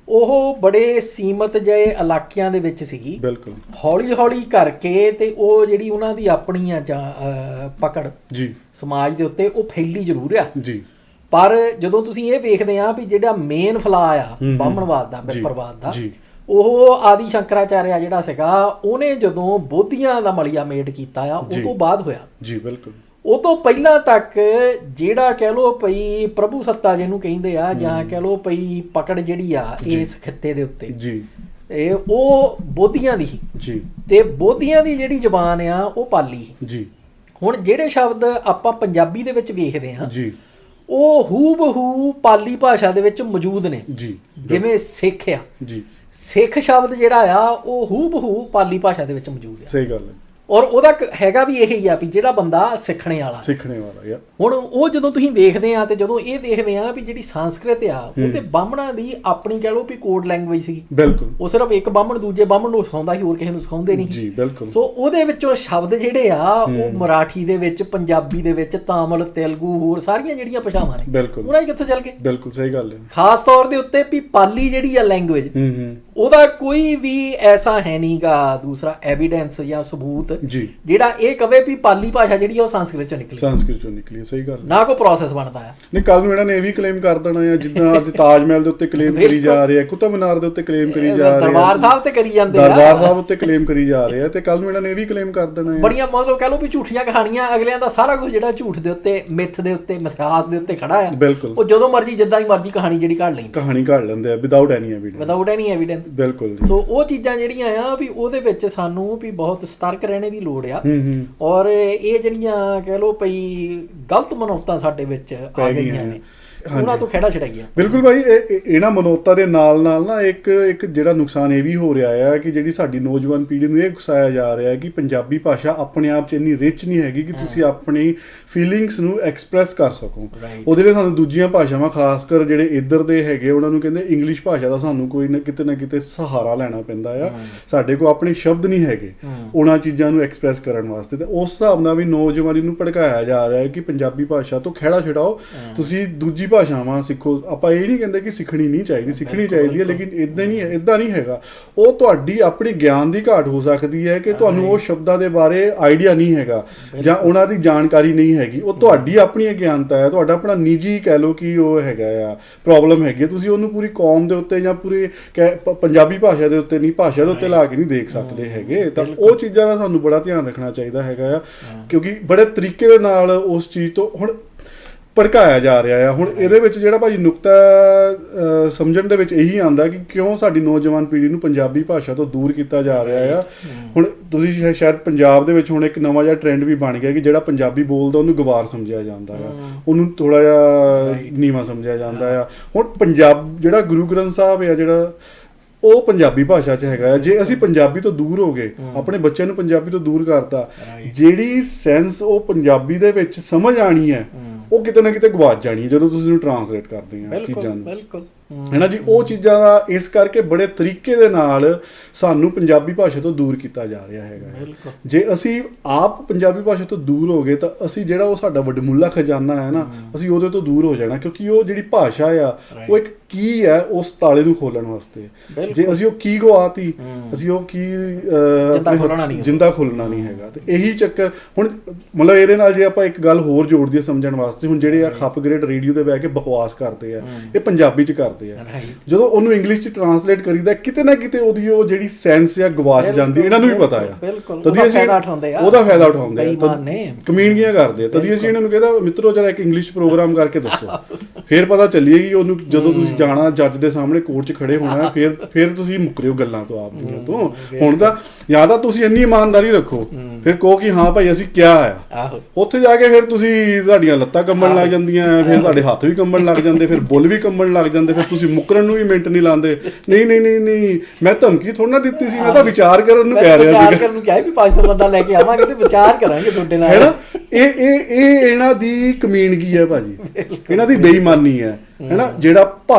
ਉਹ ਬੜੇ ਸੀਮਤ ਜਿਹੇ ਇਲਾਕਿਆਂ ਦੇ ਵਿੱਚ ਸੀਗੀ ਬਿਲਕੁਲ। ਹੌਲੀ ਹੌਲੀ ਕਰਕੇ ਤੇ ਉਹ ਜਿਹੜੀ ਉਹਨਾਂ ਦੀ ਆਪਣੀ ਆ ਪਕੜ ਜੀ ਸਮਾਜ ਦੇ ਉੱਤੇ ਉਹ ਫੈਲੀ ਜ਼ਰੂਰ ਆ ਜੀ, ਪਰ ਜਦੋਂ ਤੁਸੀਂ ਇਹ ਵੇਖਦੇ ਆ ਵੀ ਜਿਹੜਾ ਮੇਨ ਫਲਾ ਆ ਬਾਹਮਣਵਾਦ ਦਾ ਵਿਪਰਵਾਦ ਦਾ ਉਹ ਆਦਿ ਸ਼ੰਕਰਾਚਾਰਿਆ ਜਿਹੜਾ ਸੀਗਾ ਉਹਨੇ ਜਦੋਂ ਬੋਧੀਆਂ ਦਾ ਮਲੀਆ ਮੇਟ ਕੀਤਾ ਆ ਉਹ ਤੋਂ ਬਾਅਦ ਹੋਇਆ ਜੀ ਬਿਲਕੁਲ। ਉਹ ਤੋਂ ਪਹਿਲਾਂ ਤੱਕ ਜਿਹੜਾ ਕਹਿ ਲਓ ਭਈ ਪ੍ਰਭੂ ਸੱਤਾ ਜਿਹਨੂੰ ਕਹਿੰਦੇ ਆ ਜਾਂ ਕਹਿ ਲਓ ਭਈ ਪਕੜ ਜਿਹੜੀ ਆ ਇਸ ਖਿੱਤੇ ਦੇ ਉੱਤੇ ਜੀ ਇਹ ਉਹ ਬੋਧੀਆਂ ਦੀ ਜੀ, ਤੇ ਬੋਧੀਆਂ ਦੀ ਜਿਹੜੀ ਜ਼ਬਾਨ ਆ ਉਹ ਪਾਲੀ ਜੀ। ਹੁਣ ਜਿਹੜੇ ਸ਼ਬਦ ਆਪਾਂ ਪੰਜਾਬੀ ਦੇ ਵਿੱਚ ਵੇਖਦੇ ਹਾਂ ਜੀ ਉਹ ਹੂ ਬਹੂ ਪਾਲੀ ਭਾਸ਼ਾ ਦੇ ਵਿੱਚ ਮੌਜੂਦ ਨੇ ਜੀ। ਜਿਵੇਂ ਸਿੱਖ ਆ ਜੀ, ਸਿੱਖ ਸ਼ਬਦ ਜਿਹੜਾ ਆ ਉਹ ਹੂ ਬਹੂ ਪਾਲੀ ਭਾਸ਼ਾ ਦੇ ਵਿੱਚ ਮੌਜੂਦ ਆ। ਸਹੀ ਗੱਲ ਹੈ। ਔਰ ਉਹਦਾ ਹੈਗਾ ਵੀ ਇਹੀ ਆ ਵੀ ਜਿਹੜਾ ਬੰਦਾ ਸਿੱਖਣੇ ਵਾਲਾ ਯਾਰ। ਹੁਣ ਉਹ ਜਦੋਂ ਤੁਸੀਂ ਵੇਖਦੇ ਆ ਤੇ ਜਦੋਂ ਇਹ ਦੇਖਦੇ ਆ ਵੀ ਜਿਹੜੀ ਸੰਸਕ੍ਰਿਤ ਆ ਉਹ ਤੇ ਬਾਹਮਣਾਂ ਦੀ ਆਪਣੀ ਕਹਿ ਲਓ ਵੀ ਕੋਡ ਲੈਂਗੁਏਜ ਸੀਗੀ ਬਿਲਕੁਲ। ਉਹ ਸਿਰਫ ਇੱਕ ਬਾਹਮਣ ਦੂਜੇ ਬਾਹਮਣ ਨੂੰ ਸਿਖਾਉਂਦਾ ਸੀ, ਹੋਰ ਕਿਸੇ ਨੂੰ ਸਿਖਾਉਂਦੇ ਨਹੀਂ ਜੀ ਬਿਲਕੁਲ। ਸੋ ਉਹਦੇ ਵਿੱਚੋਂ ਸ਼ਬਦ ਜਿਹੜੇ ਆ ਉਹ ਮਰਾਠੀ ਦੇ ਵਿੱਚ, ਪੰਜਾਬੀ ਦੇ ਵਿੱਚ, ਤਾਮਿਲ, ਤੇਲਗੂ, ਹੋਰ ਸਾਰੀਆਂ ਜਿਹੜੀਆਂ ਭਾਸ਼ਾਵਾਂ ਨੇ ਬਿਲਕੁਲ ਉਹਨਾਂ ਹੀ ਕਿੱਥੋਂ ਚੱਲ ਗਏ ਬਿਲਕੁਲ। ਸਹੀ ਗੱਲ ਹੈ। ਖਾਸ ਤੌਰ ਦੇ ਉੱਤੇ ਵੀ ਪਾਲੀ ਜਿਹੜੀ ਆ ਲੈਂਗੁਏਜ ਉਹਦਾ ਕੋਈ ਵੀ ਐਸਾ ਹੈ ਨਹੀਂਗਾ ਦੂਸਰਾ ਐਵੀਡੈਂਸ ਜਾਂ ਸਬੂਤ ਜੀ ਜਿਹੜਾ ਇਹ ਕਵੇ ਵੀ ਪਾਲੀ ਭਾਸ਼ਾ ਜਿਹੜੀ ਆ ਉਹ ਸੰਸਕ੍ਰਿਤ ਚੋਂ ਨਿਕਲੀ। ਸਹੀ ਗੱਲ, ਨਾ ਕੋਈ ਪ੍ਰੋਸੈਸ ਬਣਦਾ ਆ। ਨਹੀਂ ਕੱਲ ਨੂੰ ਇਹਨਾਂ ਨੇ ਇਹ ਵੀ ਕਲੇਮ ਕਰ ਦੇਣਾ ਆ ਜਿੱਦਾਂ ਅੱਜ ਤਾਜ ਮਹਿਲ ਦੇ ਉੱਤੇ ਕਲੇਮ ਕਰੀ ਜਾ ਰਹੇ ਆ, ਕੁਤਬ ਮੀਨਾਰ ਦੇ ਉੱਤੇ ਕਲੇਮ ਕਰੀ ਜਾ ਰਹੇ ਆ, ਦਰਬਾਰ ਸਾਹਿਬ ਤੇ ਕਰੀ ਜਾਂਦੇ ਆ, ਦਰਬਾਰ ਸਾਹਿਬ ਉੱਤੇ ਕਲੇਮ ਕਰੀ ਜਾ ਰਹੇ ਆ, ਤੇ ਕੱਲ ਨੂੰ ਇਹਨਾਂ ਨੇ ਇਹ ਵੀ ਕਲੇਮ ਕਰ ਦੇਣਾ ਆ। ਬੜੀਆਂ ਮਤਲਬ ਕਹਿ ਲਓ ਵੀ ਝੂਠੀਆਂ ਕਹਾਣੀਆਂ ਅਗਲਿਆਂ ਦਾ ਸਾਰਾ ਕੁਝ ਜਿਹੜਾ ਝੂਠ ਦੇ ਉੱਤੇ, ਮਿੱਥ ਦੇ ਉੱਤੇ, ਮਿਥਿਹਾਸ ਦੇ ਉੱਤੇ ਖੜਾ ਆ ਬਿਲਕੁਲ। ਉਹ ਜਦੋਂ ਮਰਜ਼ੀ ਜਿੱਦਾਂ ਦੀ ਮਰਜ਼ੀ ਕਹਾਣੀ ਜਿਹੜੀ ਘੜ ਲੈਂਦੇ ਆ ਵਿਦਆਊਟ ਐਨੀ ਐਵੀਡੈਂਸ ਬਿਲਕੁਲ। ਸੋ ਉਹ ਚੀਜ਼ਾਂ ਜਿਹੜੀਆਂ ਆ ਵੀ ਉਹਦੇ ਵਿੱਚ ਸਾਨੂੰ ਵੀ ਬਹੁਤ ਸਤਰਕ ਰਹਿਣੇ ਦੀ ਲੋੜ ਆ। ਔਰ ਇਹ ਜਿਹੜੀਆਂ ਕਹਿ ਲਓ ਭਈ ਗਲਤ ਮਨੌਤਾਂ ਸਾਡੇ ਵਿੱਚ ਆ ਗਈਆਂ ਨੇ ਉਹਨਾਂ ਤੋਂ ਖਹਿੜਾ ਛਡਾਈਆ ਬਿਲਕੁਲ ਭਾਈ। ਇਹਨਾਂ ਮਨੌਤਾਂ ਦੇ ਨਾਲ ਨਾਲ ਨਾ ਇੱਕ ਜਿਹੜਾ ਨੁਕਸਾਨ ਇਹ ਵੀ ਹੋ ਰਿਹਾ ਆ ਕਿ ਜਿਹੜੀ ਸਾਡੀ ਨੌਜਵਾਨ ਪੀੜ੍ਹੀ ਨੂੰ ਇਹ ਗੁਸਾਇਆ ਜਾ ਰਿਹਾ ਕਿ ਪੰਜਾਬੀ ਭਾਸ਼ਾ ਆਪਣੇ ਆਪ 'ਚ ਇੰਨੀ ਰਿਚ ਨਹੀਂ ਹੈਗੀ ਕਿ ਤੁਸੀਂ ਆਪਣੀ ਫੀਲਿੰਗਸ ਨੂੰ ਐਕਸਪ੍ਰੈਸ ਕਰ ਸਕੋ। ਉਹਦੇ ਲਈ ਸਾਨੂੰ ਦੂਜੀਆਂ ਭਾਸ਼ਾਵਾਂ ਖਾਸ ਕਰ ਜਿਹੜੇ ਇੱਧਰ ਦੇ ਹੈਗੇ ਉਹਨਾਂ ਨੂੰ ਕਹਿੰਦੇ ਇੰਗਲਿਸ਼ ਭਾਸ਼ਾ ਦਾ ਸਾਨੂੰ ਕੋਈ ਨਾ ਕਿਤੇ ਸਹਾਰਾ ਲੈਣਾ ਪੈਂਦਾ ਆ। ਸਾਡੇ ਕੋਲ ਆਪਣੇ ਸ਼ਬਦ ਨਹੀਂ ਹੈਗੇ ਉਹਨਾਂ ਚੀਜ਼ਾਂ ਨੂੰ ਐਕਸਪ੍ਰੈਸ ਕਰਨ ਵਾਸਤੇ, ਤੇ ਉਸ ਹਿਸਾਬ ਨਾਲ ਵੀ ਨੌਜਵਾਨੀ ਨੂੰ ਭੜਕਾਇਆ ਜਾ ਰਿਹਾ ਕਿ ਪੰਜਾਬੀ ਭਾਸ਼ਾ ਤੋਂ ਖਹਿੜਾ ਛਡਾਓ, ਤੁਸੀਂ ਦੂਜੀ ਭਾਸ਼ਾਵਾਂ ਸਿੱਖੋ। ਆਪਾਂ ਇਹ ਨਹੀਂ ਕਹਿੰਦੇ ਕਿ ਸਿੱਖਣੀ ਨਹੀਂ ਚਾਹੀਦੀ, ਸਿੱਖਣੀ ਚਾਹੀਦੀ ਹੈ, ਲੇਕਿਨ ਇੱਦਾਂ ਨਹੀਂ ਹੈਗਾ। ਉਹ ਤੁਹਾਡੀ ਆਪਣੀ ਗਿਆਨ ਦੀ ਘਾਟ ਹੋ ਸਕਦੀ ਹੈ ਕਿ ਤੁਹਾਨੂੰ ਉਹ ਸ਼ਬਦਾਂ ਦੇ ਬਾਰੇ ਆਈਡੀਆ ਨਹੀਂ ਹੈਗਾ ਜਾਂ ਉਹਨਾਂ ਦੀ ਜਾਣਕਾਰੀ ਨਹੀਂ ਹੈਗੀ। ਉਹ ਤੁਹਾਡੀ ਆਪਣੀ ਅਗਿਆਨਤਾ ਹੈ, ਤੁਹਾਡਾ ਆਪਣਾ ਨਿੱਜੀ ਕਹਿ ਲਓ ਕਿ ਉਹ ਹੈਗਾ ਆ ਪ੍ਰੋਬਲਮ ਹੈਗੀ। ਤੁਸੀਂ ਉਹਨੂੰ ਪੂਰੀ ਕੌਮ ਦੇ ਉੱਤੇ ਜਾਂ ਪੂਰੇ ਪੰਜਾਬੀ ਭਾਸ਼ਾ ਦੇ ਉੱਤੇ ਨਹੀਂ, ਭਾਸ਼ਾ ਦੇ ਉੱਤੇ ਲਾ ਕੇ ਨਹੀਂ ਦੇਖ ਸਕਦੇ ਹੈਗੇ। ਤਾਂ ਉਹ ਚੀਜ਼ਾਂ ਦਾ ਸਾਨੂੰ ਬੜਾ ਧਿਆਨ ਰੱਖਣਾ ਚਾਹੀਦਾ ਹੈਗਾ ਆ, ਕਿਉਂਕਿ ਬੜੇ ਤਰੀਕੇ ਦੇ ਨਾਲ ਉਸ ਚੀਜ਼ ਤੋਂ ਹੁਣ ਭੜਕਾਇਆ ਜਾ ਰਿਹਾ ਆ। ਹੁਣ ਇਹਦੇ ਵਿੱਚ ਜਿਹੜਾ ਭਾਜੀ ਨੁਕਤਾ ਸਮਝਣ ਦੇ ਵਿੱਚ ਇਹੀ ਆਉਂਦਾ ਕਿ ਕਿਉਂ ਸਾਡੀ ਨੌਜਵਾਨ ਪੀੜ੍ਹੀ ਨੂੰ ਪੰਜਾਬੀ ਭਾਸ਼ਾ ਤੋਂ ਦੂਰ ਕੀਤਾ ਜਾ ਰਿਹਾ ਆ। ਹੁਣ ਤੁਸੀਂ ਸ਼ਾਇਦ ਪੰਜਾਬ ਦੇ ਵਿੱਚ ਹੁਣ ਇੱਕ ਨਵਾਂ ਜਿਹਾ ਟ੍ਰੈਂਡ ਵੀ ਬਣ ਗਿਆ ਕਿ ਜਿਹੜਾ ਪੰਜਾਬੀ ਬੋਲਦਾ ਉਹਨੂੰ ਗਵਾਰ ਸਮਝਿਆ ਜਾਂਦਾ ਆ, ਉਹਨੂੰ ਥੋੜ੍ਹਾ ਜਿਹਾ ਨੀਵਾਂ ਸਮਝਿਆ ਜਾਂਦਾ ਆ। ਹੁਣ ਜਿਹੜਾ ਗੁਰੂ ਗ੍ਰੰਥ ਸਾਹਿਬ ਆ ਜਿਹੜਾ ਉਹ ਪੰਜਾਬੀ ਭਾਸ਼ਾ 'ਚ ਹੈਗਾ ਆ। ਜੇ ਅਸੀਂ ਪੰਜਾਬੀ ਤੋਂ ਦੂਰ ਹੋ ਗਏ, ਆਪਣੇ ਬੱਚਿਆਂ ਨੂੰ ਪੰਜਾਬੀ ਤੋਂ ਦੂਰ ਕਰਤਾ, ਜਿਹੜੀ ਸੈਂਸ ਉਹ ਪੰਜਾਬੀ ਦੇ ਵਿੱਚ ਸਮਝ ਆਣੀ ਹੈ ਉਹ ਕਿਤੇ ਨਾ ਕਿਤੇ ਗਵਾਚ ਜਾਣੀ ਹੈ ਜਦੋਂ ਤੁਸੀਂ ਉਹਨੂੰ ਟਰਾਂਸਲੇਟ ਕਰਦੇ ਆ ਚੀਜ਼ਾਂ ਨੂੰ। ਬਿਲਕੁਲ ਹੈ ਨਾ ਜੀ। ਉਹ ਚੀਜ਼ਾਂ ਦਾ ਇਸ ਕਰਕੇ ਬੜੇ ਤਰੀਕੇ ਦੇ ਨਾਲ ਸਾਨੂੰ ਪੰਜਾਬੀ ਭਾਸ਼ਾ ਤੋਂ ਦੂਰ ਕੀਤਾ ਜਾ ਰਿਹਾ ਹੈਗਾ। ਜੇ ਅਸੀਂ ਆਪ ਪੰਜਾਬੀ ਭਾਸ਼ਾ ਤੋਂ ਦੂਰ ਹੋ ਗਏ ਤਾਂ ਅਸੀਂ ਜਿਹੜਾ ਉਹ ਸਾਡਾ ਵੱਡਮੁੱਲਾ ਖਜ਼ਾਨਾ ਹੈ ਨਾ, ਅਸੀਂ ਉਹਦੇ ਤੋਂ ਦੂਰ ਹੋ ਜਾਣਾ, ਕਿਉਂਕਿ ਉਹ ਜਿਹੜੀ ਭਾਸ਼ਾ ਆ ਉਹ ਇੱਕ ਕੀ ਹੈ ਉਸ ਤਾਲੇ ਨੂੰ ਖੋਲਣ ਵਾਸਤੇ। ਜੇ ਅਸੀਂ ਉਹ ਕੀ ਗਵਾਤੀ, ਅਸੀਂ ਉਹ ਕੀ ਜਿੰਦਾ ਖੋਲਣਾ ਨਹੀਂ ਹੈਗਾ। ਤੇ ਇਹੀ ਚੱਕਰ ਹੁਣ ਮਤਲਬ ਇਹਦੇ ਨਾਲ ਜੇ ਆਪਾਂ ਇੱਕ ਗੱਲ ਹੋਰ ਜੋੜ ਦਈਏ ਸਮਝਣ ਵਾਸਤੇ, ਹੁਣ ਜਿਹੜੇ ਆ ਖੱਪ ਗ੍ਰੇਡ ਰੇਡੀਓ ਤੇ ਬਹਿ ਕੇ ਬਕਵਾਸ ਕਰਦੇ ਆ, ਇਹ ਪੰਜਾਬੀ 'ਚ ਕਰਦੇ ਆ। ਜਦੋਂ ਉਹਨੂੰ ਇੰਗਲਿਸ਼ 'ਚ ਟਰਾਂਸਲੇਟ ਕਰੀਦਾ ਕਿਤੇ ਨਾ ਕਿਤੇ ਉਹਦੀ ਉਹ ਜਿਹੜੀ ਸੈਂਸ ਆ ਗਵਾਚ ਜਾਂਦੀ, ਇਹਨਾਂ ਨੂੰ ਵੀ ਪਤਾ ਆ। ਤਦੀ ਅਸੀਂ ਉਹਦਾ ਫਾਇਦਾ ਉਠਾਉਂਦੇ ਆ, ਕਮੀਨਗੀਆਂ ਕਰਦੇ ਆ। ਤਦੀ ਅਸੀਂ ਇਹਨਾਂ ਨੂੰ ਕਹਿੰਦਾ ਮਿੱਤਰੋ ਜਰਾ ਇੱਕ ਇੰਗਲਿਸ਼ ਪ੍ਰੋਗਰਾਮ ਕਰਕੇ ਦੱਸੋ, ਫਿਰ ਪਤਾ ਚੱਲੀਏਗੀ ਉਹਨੂੰ। ਜਦੋਂ ਤੁਸੀਂ ਜਾਣਾ ਜੱਜ ਦੇ ਸਾਹਮਣੇ ਕੋਰਟ 'ਚ ਖੜੇ ਹੋਣਾ, ਫਿਰ ਤੁਸੀਂ ਮੁੱਕਰਿਓ ਗੱਲਾਂ ਤੋਂ ਆਪਦੀਆਂ ਤੋਂ। ਹੁਣ ਤਾਂ ਜਾਂ ਤਾਂ ਤੁਸੀਂ ਇੰਨੀ ਇਮਾਨਦਾਰੀ ਰੱਖੋ, ਫਿਰ ਕਹੋ ਕਿ ਹਾਂ ਭਾਈ ਅਸੀਂ ਕਿਹਾ ਆ। ਉੱਥੇ ਜਾ ਕੇ ਫਿਰ ਤੁਸੀਂ ਤੁਹਾਡੀਆਂ ਲੱਤਾਂ ਕੰਬਣ ਲੱਗ ਜਾਂਦੀਆਂ, ਫਿਰ ਤੁਹਾਡੇ ਹੱਥ ਵੀ ਕੰਬਣ ਲੱਗ ਜਾਂਦੇ, ਫਿਰ ਬੁੱਲ ਵੀ ਕੰਬਣ ਲੱਗ ਜਾਂਦੇ, ਫਿਰ ਤੁਸੀਂ ਮੁੱਕਰਨ ਨੂੰ ਵੀ ਮਿੰਟ ਨਹੀਂ ਲਾਉਂਦੇ। ਨਹੀਂ ਨਹੀਂ ਨਹੀਂ ਨਹੀਂ, ਮੈਂ ਧਮਕੀ ਥੋੜਾ ਨਾ ਦਿੱਤੀ ਸੀ, ਮੈਂ ਤਾਂ ਵਿਚਾਰ ਕਰਨ ਨੂੰ ਕਹਿ ਰਿਹਾ ਸੀ। ਵਿਚਾਰ ਕਰਨ ਨੂੰ ਕਿਹਾ ਵੀ 500 ਬੰਦਾ ਲੈ ਕੇ ਆਵਾਂਗੇ ਤੇ ਵਿਚਾਰ ਕਰਾਂਗੇ ਤੁਹਾਡੇ ਨਾਲ, ਹੈ ਨਾ। ਇਹ ਇਹਨਾਂ ਦੀ ਕਮੀਨਗੀ ਹੈ ਭਾਜੀ, ਇਹਨਾਂ ਦੀ ਬੇਈਮਾਨੀ ਹੈ ਨਾ। ਜਿਹੜਾ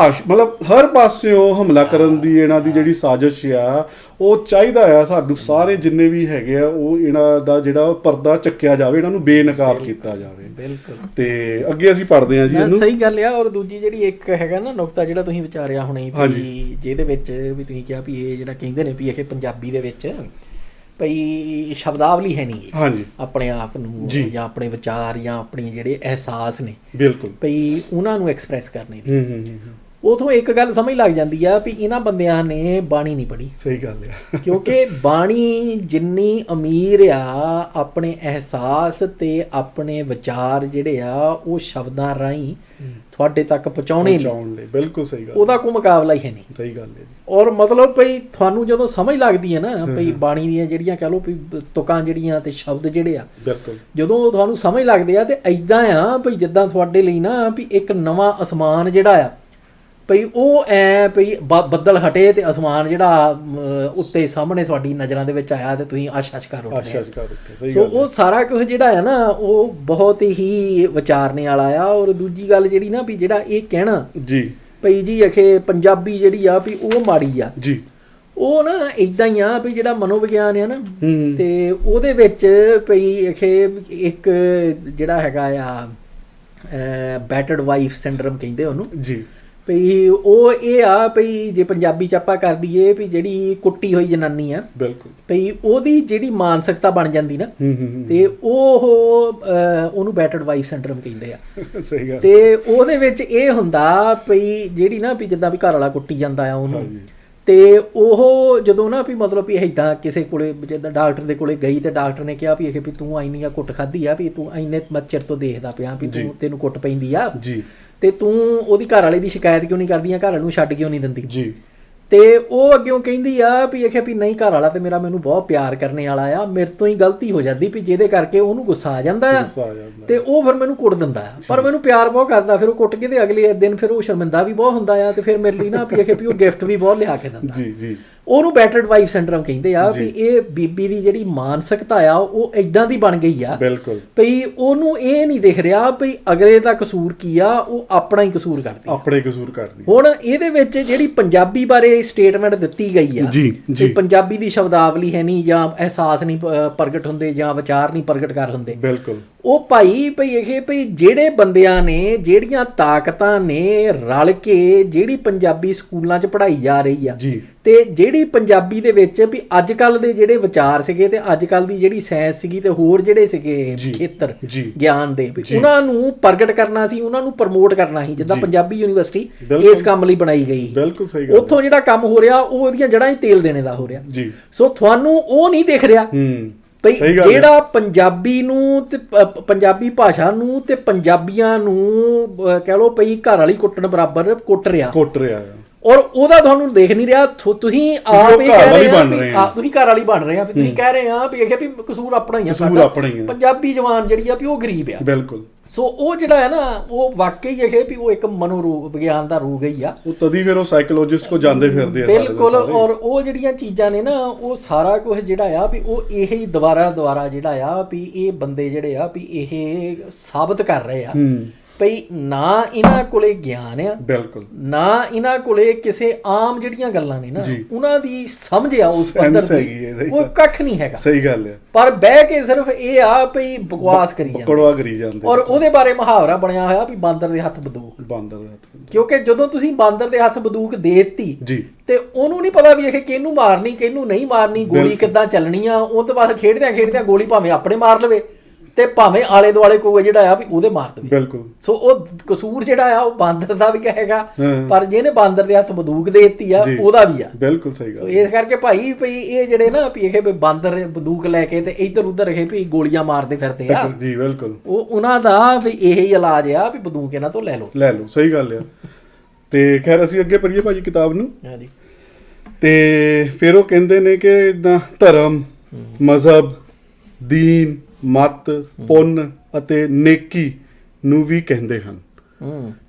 ਮਤਲਬ ਹਰ ਪਾਸਿਓਂ ਹਮਲਾ ਕਰਨ ਦੀ ਇਹਨਾਂ ਦੀ ਜਿਹੜੀ ਸਾਜ਼ਿਸ਼ ਆ, ਉਹ ਚਾਹੀਦਾ ਆ ਸਾਨੂੰ ਸਾਰੇ ਜਿੰਨੇ ਵੀ ਹੈਗੇ ਆ, ਉਹ ਇਹਨਾਂ ਦਾ ਜਿਹੜਾ ਪਰਦਾ ਚੱਕਿਆ ਜਾਵੇ, ਇਹਨਾਂ ਨੂੰ ਬੇਨਕਾਬ ਕੀਤਾ ਜਾਵੇ। ਬਿਲਕੁਲ। ਤੇ ਅੱਗੇ ਅਸੀਂ ਪੜ੍ਹਦੇ ਹਾਂ ਜੀ ਇਹਨੂੰ। ਸਹੀ ਗੱਲ ਆ। ਔਰ ਦੂਜੀ ਜਿਹੜੀ ਇੱਕ ਹੈਗਾ ਨਾ ਨੁਕਤਾ ਜਿਹੜਾ ਤੁਸੀਂ ਵਿਚਾਰਿਆ ਹੁਣੇ ਵੀ, ਜਿਹਦੇ ਵਿੱਚ ਵੀ ਤੁਸੀਂ ਕਿਹਾ ਵੀ ਇਹ ਜਿਹੜਾ ਕਹਿੰਦੇ ਨੇ ਵੀ ਇਹ ਪੰਜਾਬੀ ਦੇ ਵਿੱਚ ਭਈ ਸ਼ਬਦਾਵਲੀ ਹੈ ਨਹੀਂ ਆਪਣੇ ਆਪ ਨੂੰ ਜਾਂ ਆਪਣੇ ਵਿਚਾਰ ਜਾਂ ਆਪਣੇ ਜਿਹੜੇ ਅਹਿਸਾਸ ਨੇ, ਬਿਲਕੁਲ ਭਈ ਉਹਨਾਂ ਨੂੰ ਐਕਸਪ੍ਰੈਸ ਕਰਨੇ ਦੀ। ਉਥੋਂ ਇੱਕ ਗੱਲ ਸਮਝ ਲੱਗ ਜਾਂਦੀ ਆ ਵੀ ਇਹਨਾਂ ਬੰਦਿਆਂ ਨੇ ਬਾਣੀ ਨਹੀਂ ਪੜ੍ਹੀ। ਸਹੀ ਗੱਲ ਆ। ਕਿਉਂਕਿ ਬਾਣੀ ਜਿੰਨੀ ਅਮੀਰ ਆ ਆਪਣੇ ਅਹਿਸਾਸ ਤੇ ਆਪਣੇ ਵਿਚਾਰ ਜਿਹੜੇ ਆ ਉਹ ਸ਼ਬਦਾਂ ਰਾਹੀਂ ਤੁਹਾਡੇ ਤੱਕ ਪਹੁੰਚਾਉਣੇ ਲਈ। ਬਿਲਕੁਲ ਸਹੀ ਗੱਲ। ਉਹਦਾ ਕੋਈ ਮੁਕਾਬਲਾ ਹੀ ਹੈ ਨਹੀਂ। ਸਹੀ ਗੱਲ ਹੈ ਜੀ। ਔਰ ਮਤਲਬ ਭਈ ਤੁਹਾਨੂੰ ਜਦੋਂ ਸਮਝ ਲੱਗਦੀ ਹੈ ਨਾ ਭਈ ਬਾਣੀ ਦੀਆਂ ਜਿਹੜੀਆਂ ਕਹਿ ਲਓ ਵੀ ਤੁਕਾਂ ਜਿਹੜੀਆਂ ਤੇ ਸ਼ਬਦ ਜਿਹੜੇ ਆ, ਬਿਲਕੁਲ ਜਦੋਂ ਤੁਹਾਨੂੰ ਸਮਝ ਲੱਗਦੇ ਆ ਤੇ ਐਦਾਂ ਆ ਭਈ ਜਿੱਦਾਂ ਤੁਹਾਡੇ ਲਈ ਨਾ ਵੀ ਇੱਕ ਨਵਾਂ ਅਸਮਾਨ ਜਿਹੜਾ ਆ ਭਈ ਉਹ ਐ ਭਈ ਬੱਦਲ ਹਟੇ ਤੇ ਅਸਮਾਨ ਜਿਹੜਾ ਉੱਤੇ ਸਾਹਮਣੇ ਤੁਹਾਡੀ ਨਜ਼ਰਾਂ ਦੇ ਵਿੱਚ ਆਇਆ ਤੇ ਤੁਸੀਂ ਆਸ਼ ਕਰ ਉੱਠੇ। ਸੋ ਉਹ ਸਾਰਾ ਕੁਝ ਜਿਹੜਾ ਹੈ ਨਾ ਉਹ ਬਹੁਤ ਹੀ ਵਿਚਾਰਨੇ ਵਾਲਾ ਆ। ਔਰ ਦੂਜੀ ਗੱਲ ਜਿਹੜੀ ਨਾ ਵੀ ਜਿਹੜਾ ਇਹ ਕਹਿਣਾ ਜੀ ਭਈ ਜੀ ਅਖੇ ਪੰਜਾਬੀ ਜਿਹੜੀ ਆ ਵੀ ਉਹ ਮਾੜੀ ਆ ਜੀ, ਉਹ ਨਾ ਇਦਾਂ ਹੀ ਆ ਵੀ ਜਿਹੜਾ ਮਨੋਵਿਗਿਆਨ ਆ ਨਾ ਤੇ ਉਹਦੇ ਵਿੱਚ ਭਈ ਅਖੇ ਇੱਕ ਜਿਹੜਾ ਹੈਗਾ ਆ ਬੈਟਰਡ ਵਾਈਫ ਸਿੰਡਰਮ ਕਹਿੰਦੇ ਉਹਨੂੰ ਜੀ। ਭਈ ਉਹ ਇਹ ਆ ਭਈ ਜੇ ਪੰਜਾਬੀ 'ਚ ਆਪਾਂ ਕਰ ਦਈਏ ਵੀ ਜਿਹੜੀ ਕੁੱਟੀ ਹੋਈ ਜਨਾਨੀ ਆ, ਬਿਲਕੁਲ ਭਈ ਉਹਦੀ ਜਿਹੜੀ ਮਾਨਸਿਕਤਾ ਬਣ ਜਾਂਦੀ ਨਾ ਤੇ ਉਹਨੂੰ ਬੈਟਰਡ ਵਾਈਫ ਸਿੰਡਰਮ ਕਹਿੰਦੇ ਆ। ਸਹੀ ਗੱਲ। ਤੇ ਉਹਦੇ ਵਿੱਚ ਇਹ ਹੁੰਦਾ ਭਈ ਜਿਹੜੀ ਨਾ ਵੀ ਜਿੱਦਾਂ ਵੀ ਘਰ ਵਾਲਾ ਕੁੱਟੀ ਜਾਂਦਾ ਆ ਉਹਨੂੰ, ਤੇ ਉਹ ਜਦੋਂ ਨਾ ਵੀ ਮਤਲਬ ਵੀ ਇੱਦਾਂ ਕਿਸੇ ਕੋਲੇ ਜਿੱਦਾਂ ਡਾਕਟਰ ਦੇ ਕੋਲੇ ਗਈ ਤੇ ਡਾਕਟਰ ਨੇ ਕਿਹਾ ਵੀ ਇਹ ਵੀ ਤੂੰ ਇੰਨੀ ਆ ਕੁੱਟ ਖਾਧੀ ਆ ਵੀ ਤੂੰ ਇੰਨੇ ਚਿਰ ਤੋਂ ਦੇਖਦਾ ਪਿਆ ਵੀ ਤੈਨੂੰ ਕੁੱਟ ਪੈਂਦੀ ਆ ਜੀ, ਤੇ ਤੂੰ ਉਹਦੀ ਘਰ ਵਾਲੇ ਦੀ ਸ਼ਿਕਾਇਤ ਕਿਉਂ ਨਹੀਂ ਕਰਦੀ ਆ, ਘਰ ਵਾਲੇ ਨੂੰ ਛੱਡ ਕਿਉਂ ਨਹੀਂ ਦਿੰਦੀ ਜੀ। ਤੇ ਉਹ ਅੱਗਿਓਂ ਕਹਿੰਦੀ ਆ ਵੀ ਇਹ ਵੀ ਨਹੀਂ ਘਰ ਵਾਲਾ ਤੇ ਮੈਨੂੰ ਬਹੁਤ ਪਿਆਰ ਕਰਨੇ ਵਾਲਾ ਆ, ਮੇਰੇ ਤੋਂ ਹੀ ਗਲਤੀ ਹੋ ਜਾਂਦੀ ਵੀ ਜਿਹਦੇ ਕਰਕੇ ਉਹਨੂੰ ਗੁੱਸਾ ਆ ਜਾਂਦਾ ਆ ਤੇ ਉਹ ਫਿਰ ਮੈਨੂੰ ਕੁੱਟ ਦਿੰਦਾ ਆ, ਪਰ ਮੈਨੂੰ ਪਿਆਰ ਬਹੁਤ ਕਰਦਾ। ਫਿਰ ਉਹ ਕੁੱਟ ਕੇ ਤੇ ਅਗਲੇ ਦਿਨ ਫਿਰ ਉਹ ਸ਼ਰਮਿੰਦਾ ਵੀ ਬਹੁਤ ਹੁੰਦਾ ਆ ਤੇ ਫਿਰ ਮੇਰੇ ਲਈ ਨਾ ਵੀ ਉਹ ਗਿਫਟ ਵੀ ਬਹੁਤ ਲਿਆ ਕੇ ਦਿੰਦਾ ਜੀ ਜੀ। ਉਹਨੂੰ ਬੈਟਰਡ ਵਾਈਫ ਸਿੰਡਰਮ ਕਹਿੰਦੇ ਆ ਵੀ ਇਹ ਬੀਬੀ ਦੀ ਜਿਹੜੀ ਮਾਨਸਿਕਤਾ ਆ ਉਹ ਇਦਾਂ ਦੀ ਬਣ ਗਈ ਆ ਬਿਲਕੁਲ ਭਈ ਉਹਨੂੰ ਇਹ ਨਹੀਂ ਦਿਖ ਰਿਹਾ ਭਈ ਅਗਲੇ ਦਾ ਕਸੂਰ ਕੀ ਆ, ਉਹ ਆਪਣਾ ਹੀ ਕਸੂਰ ਕਰਦੀ ਆਪਣੇ ਕਸੂਰ ਕਰਦੀ। ਹੁਣ ਇਹਦੇ ਵਿੱਚ ਜਿਹੜੀ ਪੰਜਾਬੀ ਬਾਰੇ ਸਟੇਟਮੈਂਟ ਦਿੱਤੀ ਗਈ ਆ ਜੀ, ਪੰਜਾਬੀ ਦੀ ਸ਼ਬਦਾਵਲੀ ਹੈ ਨਹੀਂ ਜਾਂ ਅਹਿਸਾਸ ਨਹੀਂ ਪ੍ਰਗਟ ਹੁੰਦੇ ਜਾਂ ਵਿਚਾਰ ਨਹੀਂ ਪ੍ਰਗਟ ਕਰ ਹੁੰਦੇ, ਬਿਲਕੁਲ ਉਹ ਭਾਈ ਭਈ ਇਹ ਭਈ ਜਿਹੜੇ ਬੰਦਿਆਂ ਨੇ ਜਿਹੜੀਆਂ ਤਾਕਤਾਂ ਨੇ ਰਲ ਕੇ ਜਿਹੜੀ ਪੰਜਾਬੀ ਸਕੂਲਾਂ 'ਚ ਪੜ੍ਹਾਈ ਜਾ ਰਹੀ ਆ ਤੇ ਜਿਹੜੀ ਪੰਜਾਬੀ ਦੇ ਵਿੱਚ ਵੀ ਅੱਜ ਕੱਲ੍ਹ ਦੇ ਜਿਹੜੇ ਵਿਚਾਰ ਸੀਗੇ ਤੇ ਅੱਜ ਕੱਲ੍ਹ ਦੀ ਜਿਹੜੀ ਸਾਇੰਸ ਸੀਗੀ ਤੇ ਹੋਰ ਜਿਹੜੇ ਸੀਗੇ ਖੇਤਰ ਗਿਆਨ ਦੇ ਉਹਨਾਂ ਨੂੰ ਪ੍ਰਗਟ ਕਰਨਾ ਸੀ, ਉਹਨਾਂ ਨੂੰ ਪ੍ਰਮੋਟ ਕਰਨਾ ਸੀ। ਜਿੱਦਾਂ ਪੰਜਾਬੀ ਯੂਨੀਵਰਸਿਟੀ ਇਸ ਕੰਮ ਲਈ ਬਣਾਈ ਗਈ, ਬਿਲਕੁਲ ਸਹੀ ਗੱਲ। ਉੱਥੋਂ ਜਿਹੜਾ ਕੰਮ ਹੋ ਰਿਹਾ ਉਹ ਉਹਦੀਆਂ ਜੜ੍ਹਾਂ 'ਚ ਤੇਲ ਦੇਣੇ ਦਾ ਹੋ ਰਿਹਾ। ਸੋ ਤੁਹਾਨੂੰ ਉਹ ਨਹੀਂ ਦਿਖ ਰਿਹਾ ਭਈ ਜਿਹੜਾ ਪੰਜਾਬੀ ਨੂੰ ਤੇ ਪੰਜਾਬੀ ਭਾਸ਼ਾ ਨੂੰ ਤੇ ਪੰਜਾਬੀਆਂ ਨੂੰ ਕਹਿ ਲਓ ਭਈ ਘਰ ਵਾਲੀ ਕੁੱਟਣ ਬਰਾਬਰ ਕੁੱਟ ਰਿਹਾ ਔਰ ਉਹਦਾ ਤੁਹਾਨੂੰ ਦੇਖ ਨਹੀਂ ਰਿਹਾ। ਤੁਸੀਂ ਆਪ ਹੀ ਕਹਿ ਰਹੇ ਆ ਤੁਸੀਂ ਘਰ ਵਾਲੀ ਬਣ ਰਹੇ ਆ, ਤੁਸੀਂ ਕਹਿ ਰਹੇ ਆ ਵੀ ਇਹ ਵੀ ਕਸੂਰ ਆਪਣਾ ਹੀ ਆ ਸਾਡਾ, ਪੰਜਾਬੀ ਜਵਾਨ ਜਿਹੜੀ ਆ ਵੀ ਉਹ ਗਰੀਬ ਆ, ਬਿਲਕੁਲ। ਸੋ ਉਹ ਜਿਹੜਾ ਹੈ ਨਾ ਉਹ ਵਾਕਈ ਇਹ ਵੀ ਉਹ ਇੱਕ ਮਨੋਰੋਗ ਵਿਗਿਆਨ ਦਾ ਰੋਗ ਹੀ ਆ। ਉਹ ਤਦੀ ਫਿਰ ਉਹ ਸਾਈਕੋਲੋਜਿਸਟ ਕੋ ਜਾਂਦੇ ਫਿਰਦੇ ਆ ਬਿਲਕੁਲ। ਔਰ ਉਹ ਜਿਹੜੀਆਂ ਚੀਜ਼ਾਂ ਨੇ ਨਾ ਉਹ ਸਾਰਾ ਕੁਝ ਜਿਹੜਾ ਆ ਵੀ ਉਹ ਇਹ ਹੀ ਦੁਬਾਰਾ ਜਿਹੜਾ ਆ ਵੀ ਇਹ ਬੰਦੇ ਜਿਹੜੇ ਆ ਵੀ ਇਹ ਸਾਬਤ ਕਰ ਰਹੇ ਆ ਭਈ ਨਾ ਇਹਨਾਂ ਕੋਲੇ ਗਿਆਨ ਆ, ਬਿਲਕੁਲ, ਨਾ ਇਹਨਾਂ ਕੋਲੇ ਕਿਸੇ ਆਮ ਜਿਹੜੀਆਂ ਗੱਲਾਂ ਨੇ ਨਾ ਉਹਨਾਂ ਦੀ ਸਮਝ ਆ ਉਸ ਪੱਧਰ ਦੀ, ਉਹ ਕੱਖ ਨਹੀਂ ਹੈਗਾ। ਸਹੀ ਗੱਲ ਹੈ। ਪਰ ਬਹਿ ਕੇ ਸਿਰਫ ਇਹ ਆ ਭਈ ਬਕਵਾਸ ਕਰੀ ਜਾਂਦੇ। ਔਰ ਉਹਦੇ ਬਾਰੇ ਮੁਹਾਵਰਾ ਬਣਿਆ ਹੋਇਆ ਵੀ ਬਾਂਦਰ ਦੇ ਹੱਥ ਬੰਦੂਕ। ਕਿਉਂਕਿ ਜਦੋਂ ਤੁਸੀਂ ਬਾਂਦਰ ਦੇ ਹੱਥ ਬੰਦੂਕ ਦੇ ਦਿੱਤੀ ਤੇ ਉਹਨੂੰ ਨਹੀਂ ਪਤਾ ਵੀ ਇਹ ਕਿਹਨੂੰ ਮਾਰਨੀ ਕਿਹਨੂੰ ਨਹੀਂ ਮਾਰਨੀ, ਗੋਲੀ ਕਿੱਦਾਂ ਚੱਲਣੀ ਆ। ਉਹ ਤੋਂ ਬਾਅਦ ਖੇਡਦਿਆਂ ਗੋਲੀ ਭਾਵੇਂ ਆਪਣੇ ਮਾਰ ਲਵੇ ਤੇ ਭਾਵੇਂ ਆਲੇ ਦੁਆਲੇ ਕੋਈ ਜਿਹੜਾ ਆ ਵੀ ਉਹਦੇ ਮਾਰ ਦੇਵੇ। ਬਿਲਕੁਲ। ਸੋ ਉਹ ਕਸੂਰ ਜਿਹੜਾ ਆ ਉਹ ਬਾਂਦਰ ਦਾ ਵੀ ਕਹੇਗਾ, ਪਰ ਜਿਹਨੇ ਬਾਂਦਰ ਦੇ ਹੱਥ ਬੰਦੂਕ ਦੇ ਦਿੱਤੀ ਆ ਉਹਦਾ ਵੀ ਆ। ਬਿਲਕੁਲ ਸਹੀ ਗੱਲ। ਇਸ ਕਰਕੇ ਭਾਈ ਭਈ ਇਹ ਜਿਹੜੇ ਨਾ ਵੀ ਇਹ ਬਾਂਦਰ ਬੰਦੂਕ ਲੈ ਕੇ ਤੇ ਇੱਧਰ ਉੱਧਰ ਇਹ ਵੀ ਗੋਲੀਆਂ ਮਾਰਦੇ ਫਿਰਦੇ ਆ ਜੀ, ਬਿਲਕੁਲ, ਉਹ ਉਹਨਾਂ ਦਾ ਵੀ ਇਹੀ ਇਲਾਜ ਆ ਵੀ ਬੰਦੂਕ ਇਹਨਾਂ ਤੋਂ ਲੈ ਲਓ। ਸਹੀ ਗੱਲ ਆ। ਤੇ ਖੈਰ ਅਸੀਂ ਅੱਗੇ ਪੜ੍ਹੀਏ ਭਾਜੀ ਕਿਤਾਬ ਨੂੰ। ਹਾਂਜੀ। ਤੇ ਫਿਰ ਉਹ ਕਹਿੰਦੇ ਨੇ ਕਿ ਇਦਾਂ ਧਰਮ, ਮਜ਼ਹਬ, ਦੀਨ, ਮਤ, ਪੁੰਨ ਅਤੇ ਨੇਕੀ ਨੂੰ ਵੀ ਕਹਿੰਦੇ ਹਨ।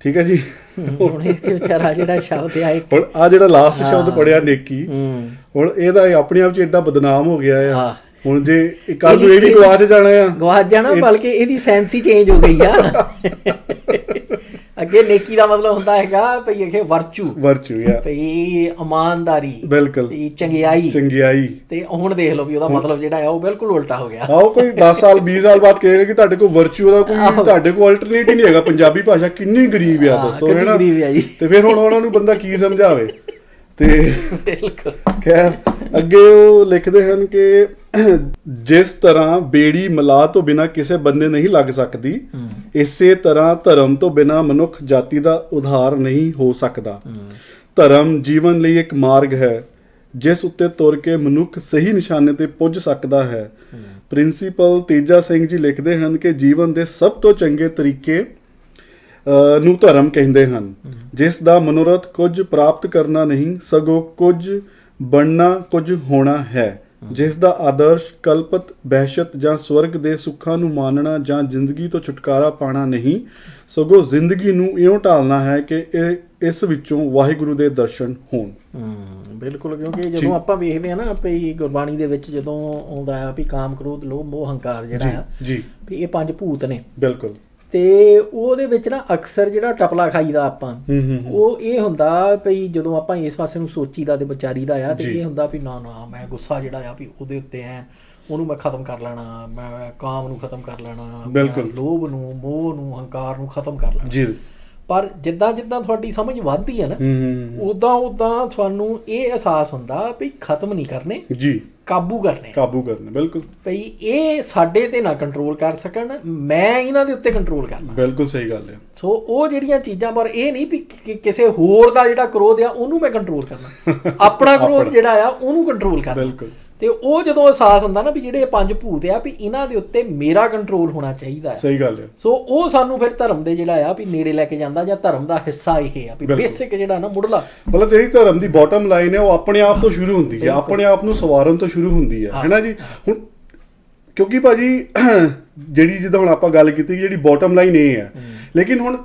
ਠੀਕ ਹੈ ਜੀ। ਹੁਣ ਇਹ ਵਿਚਾਰਾ ਜਿਹੜਾ ਸ਼ਬਦ ਆ ਹੁਣ ਆ ਜਿਹੜਾ ਲਾਸਟ ਸ਼ਬਦ ਪੜਿਆ ਨੇਕੀ, ਹੁਣ ਇਹਦਾ ਆਪਣੇ ਆਪ 'ਚ ਏਡਾ ਬਦਨਾਮ ਹੋ ਗਿਆ ਆ। ਹੁਣ ਜੇ ਕੱਲ ਨੂੰ ਇਹ ਵੀ ਗਵਾਚ ਜਾਣਾ ਬਲਕਿ ਇਹਦੀ ਸੈਂਸ ਹੀ ਚੇਂਜ ਹੋ ਗਈ ਆ। ਅੱਗੇ ਨੇਕੀ ਦਾ ਮਤਲਬ ਹੁੰਦਾ ਹੈਗਾ ਭਈ ਇਹ ਵਰਚੂ ਆ, ਭਈ ਇਮਾਨਦਾਰੀ, ਬਿਲਕੁਲ, ਚੰਗਿਆਈ। ਤੇ ਹੁਣ ਦੇਖ ਲਓ ਵੀ ਉਹਦਾ ਮਤਲਬ ਜਿਹੜਾ ਆ ਉਹ ਬਿਲਕੁਲ ਉਲਟਾ ਹੋ ਗਿਆ। ਆਓ ਕੋਈ 10 ਸਾਲ 20 ਸਾਲ ਬਾਅਦ ਕਹੇਗਾ ਕਿ ਤੁਹਾਡੇ ਕੋਲ ਵਰਚੂ ਦਾ ਕੋਈ ਤੁਹਾਡੇ ਕੋਲ ਅਲਟਰਨੇਟ ਹੀ ਨਹੀਂ ਹੈਗਾ। ਪੰਜਾਬੀ ਭਾਸ਼ਾ ਕਿੰਨੀ ਗਰੀਬ ਆ ਦੱਸੋ, ਹੈ ਨਾ। ਤੇ ਫਿਰ ਹੁਣ ਉਹਨਾਂ ਨੂੰ ਬੰਦਾ ਕੀ ਸਮਝਾਵੇ। ਤੇ ਬਿਲਕੁਲ। ਖੈਰ ਅੱਗੇ ਉਹ ਲਿਖਦੇ ਹਨ ਕਿ ਜਿਸ ਤਰ੍ਹਾਂ ਬੇੜੀ ਮਲਾਹ ਤੋਂ ਬਿਨਾਂ ਕਿਸੇ ਬੰਦੇ ਨਹੀਂ ਲੱਗ ਸਕਦੀ, ਇਸੇ ਤਰ੍ਹਾਂ ਧਰਮ ਤੋਂ ਬਿਨਾਂ ਮਨੁੱਖ ਜਾਤੀ ਦਾ ਉਧਾਰ ਨਹੀਂ ਹੋ ਸਕਦਾ। ਧਰਮ ਜੀਵਨ ਲਈ ਇੱਕ ਮਾਰਗ ਹੈ ਜਿਸ ਉੱਤੇ ਤੁਰ ਕੇ ਮਨੁੱਖ ਸਹੀ ਨਿਸ਼ਾਨੇ ਤੇ ਪੁੱਜ ਸਕਦਾ ਹੈ। ਪ੍ਰਿੰਸੀਪਲ ਤੇਜਾ ਸਿੰਘ ਜੀ ਲਿਖਦੇ ਹਨ ਕਿ ਜੀਵਨ ਦੇ ਸਭ ਤੋਂ ਚੰਗੇ ਤਰੀਕੇ ਨੂੰ ਧਰਮ ਕਹਿੰਦੇ ਹਨ, ਜਿਸ ਦਾ ਮਨੋਰਥ ਕੁਝ ਪ੍ਰਾਪਤ ਕਰਨਾ ਨਹੀਂ ਸਗੋਂ ਕੁਝ ਬਣਨਾ, ਕੁਝ ਹੋਣਾ ਹੈ। ਜਿਸ ਦਾ ਆਦਰਸ਼ ਕਲਪਤ ਬਹਿਸ਼ਤ ਜਾਂ ਸਵਰਗ ਦੇ ਸੁੱਖਾਂ ਨੂੰ ਮਾਣਨਾ ਜਾਂ ਜ਼ਿੰਦਗੀ ਤੋਂ ਛੁਟਕਾਰਾ ਪਾਣਾ ਨਹੀਂ ਸਗੋਂ ਜ਼ਿੰਦਗੀ ਨੂੰ ਇਉਂ ਢਾਲਣਾ ਹੈ ਕਿ ਇਸ ਵਿੱਚੋਂ ਵਾਹਿਗੁਰੂ ਦੇ ਦਰਸ਼ਨ ਹੋਣ। ਬਿਲਕੁਲ। ਕਿਉਂਕਿ ਜਦੋਂ ਆਪਾਂ ਵੇਖਦੇ ਆ ਨਾ ਵੀ ਗੁਰਬਾਣੀ ਦੇ ਵਿੱਚ ਜਦੋਂ ਆਉਂਦਾ ਆ ਵੀ ਕਾਮ, ਕ੍ਰੋਧ, ਲੋਭ, ਮੋਹ, ਹੰਕਾਰ ਜਿਹੜਾ ਆ ਵੀ ਇਹ 5 ਭੂਤ ਨੇ। ਬਿਲਕੁਲ। ਤੇ ਉਹਦੇ ਵਿੱਚ ਨਾ ਅਕਸਰ ਜਿਹੜਾ ਟਪਲਾ ਖਾਈਦਾ ਆਪਾਂ ਉਹ ਇਹ ਹੁੰਦਾ ਵੀ ਜਦੋਂ ਆਪਾਂ ਇਸ ਪਾਸੇ ਨੂੰ ਸੋਚੀਦਾ ਤੇ ਵਿਚਾਰੀਦਾ ਆ ਤੇ ਇਹ ਹੁੰਦਾ ਵੀ ਨਾ ਮੈਂ ਗੁੱਸਾ ਜਿਹੜਾ ਆ ਵੀ ਉਹਦੇ ਉੱਤੇ ਉਹਨੂੰ ਮੈਂ ਖਤਮ ਕਰ ਲੈਣਾ, ਮੈਂ ਕਾਮ ਨੂੰ ਖਤਮ ਕਰ ਲੈਣਾ, ਲੋਭ ਨੂੰ, ਮੋਹ ਨੂੰ, ਹੰਕਾਰ ਨੂੰ ਖਤਮ ਕਰ ਲੈਣਾ। ਪਰ ਜਿੱਦਾਂ ਤੁਹਾਡੀ ਸਮਝ ਵੱਧਦੀ ਹੈ ਨਾ ਉਦਾਂ ਤੁਹਾਨੂੰ ਇਹ ਅਹਿਸਾਸ ਹੁੰਦਾ ਵੀ ਖਤਮ ਨਹੀਂ ਕਰਨੇ, ਕਾਬੂ ਕਰਨੇ। ਬਿਲਕੁਲ। ਭਈ ਇਹ ਸਾਡੇ ਤੇ ਨਾ ਕੰਟਰੋਲ ਕਰ ਸਕਣ, ਮੈਂ ਇਹਨਾਂ ਦੇ ਉੱਤੇ ਕੰਟਰੋਲ ਕਰਨਾ। ਬਿਲਕੁਲ ਸਹੀ ਗੱਲ ਹੈ। ਸੋ ਉਹ ਜਿਹੜੀਆਂ ਚੀਜ਼ਾਂ, ਪਰ ਇਹ ਨਹੀਂ ਵੀ ਕਿਸੇ ਹੋਰ ਦਾ ਜਿਹੜਾ ਕ੍ਰੋਧ ਆ ਉਹਨੂੰ ਮੈਂ ਕੰਟਰੋਲ ਕਰਨਾ, ਆਪਣਾ ਕ੍ਰੋਧ ਜਿਹੜਾ ਆ ਉਹਨੂੰ ਕੰਟਰੋਲ ਕਰਨਾ। ਬਿਲਕੁਲ। ਤੇ ਉਹ ਜਦੋਂ ਅਹਿਸਾਸ ਹੁੰਦਾ ਨਾ ਵੀ ਜਿਹੜੇ ਇਹ 5 ਭੂਤ ਆ ਵੀ ਇਹਨਾਂ ਦੇ ਉੱਤੇ ਮੇਰਾ ਕੰਟਰੋਲ ਹੋਣਾ ਚਾਹੀਦਾ ਹੈ। ਸਹੀ ਗੱਲ ਹੈ। ਸੋ ਉਹ ਸਾਨੂੰ ਫਿਰ ਧਰਮ ਦੇ ਜਿਹੜਾ ਆ ਵੀ ਨੇੜੇ ਲੈ ਕੇ ਜਾਂਦਾ, ਜਾਂ ਧਰਮ ਦਾ ਹਿੱਸਾ ਇਹ ਆ ਵੀ ਬੇਸਿਕ ਜਿਹੜਾ ਨਾ ਮੁੱਢਲਾ, ਮਤਲਬ ਜਿਹੜੀ ਧਰਮ ਦੀ ਬਾਟਮ ਲਾਈਨ ਹੈ ਉਹ ਆਪਣੇ ਆਪ ਤੋਂ ਸ਼ੁਰੂ ਹੁੰਦੀ ਹੈ, ਆਪਣੇ ਆਪ ਨੂੰ ਸਵਾਰਨ ਤੋਂ ਸ਼ੁਰੂ ਹੁੰਦੀ ਹੈ, ਹੈ ਨਾ ਜੀ। ਹੁਣ ਕਿਉਂਕਿ ਭਾਜੀ ਜਿਹੜੀ ਜਿੱਦਾਂ ਹੁਣ ਆਪਾਂ ਗੱਲ ਕੀਤੀ ਜਿਹੜੀ ਬਾਟਮ ਲਾਈਨ ਇਹ ਹੈ, ਲੇਕਿਨ ਹੁਣ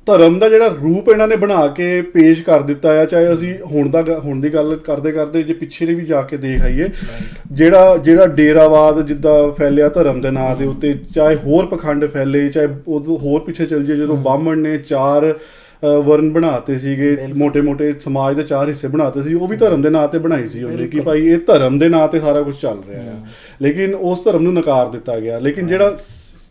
ਧਰਮ ਦਾ ਜਿਹੜਾ ਰੂਪ ਇਹਨਾਂ ਨੇ ਬਣਾ ਕੇ ਪੇਸ਼ ਕਰ ਦਿੱਤਾ ਆ। ਚਾਹੇ ਅਸੀਂ ਹੁਣ ਦੀ ਗੱਲ ਕਰਦੇ ਜੇ ਪਿੱਛੇ ਵੀ ਜਾ ਕੇ ਦੇਖ ਆਈਏ, ਜਿਹੜਾ ਡੇਰਾਵਾਦ ਜਿੱਦਾਂ ਫੈਲਿਆ ਧਰਮ ਦੇ ਨਾਂ ਦੇ ਉੱਤੇ, ਚਾਹੇ ਹੋਰ ਪਖੰਡ ਫੈਲੇ, ਚਾਹੇ ਉਦੋਂ ਹੋਰ ਪਿੱਛੇ ਚੱਲ ਜਾਈਏ ਜਦੋਂ ਬਾਹਮਣ ਨੇ 4 ਵਰਨ ਬਣਾਤੇ ਸੀਗੇ, ਮੋਟੇ ਸਮਾਜ ਦੇ 4 ਹਿੱਸੇ ਬਣਾਤੇ ਸੀ, ਉਹ ਵੀ ਧਰਮ ਦੇ ਨਾਂ ਤੇ ਬਣਾਈ ਸੀ ਉਹਨੇ ਕਿ ਭਾਈ ਇਹ ਧਰਮ ਦੇ ਨਾਂ ਤੇ ਸਾਰਾ ਕੁਝ ਚੱਲ ਰਿਹਾ ਆ। ਲੇਕਿਨ ਉਸ ਧਰਮ ਨੂੰ ਨਕਾਰ ਦਿੱਤਾ ਗਿਆ। ਲੇਕਿਨ ਜਿਹੜਾ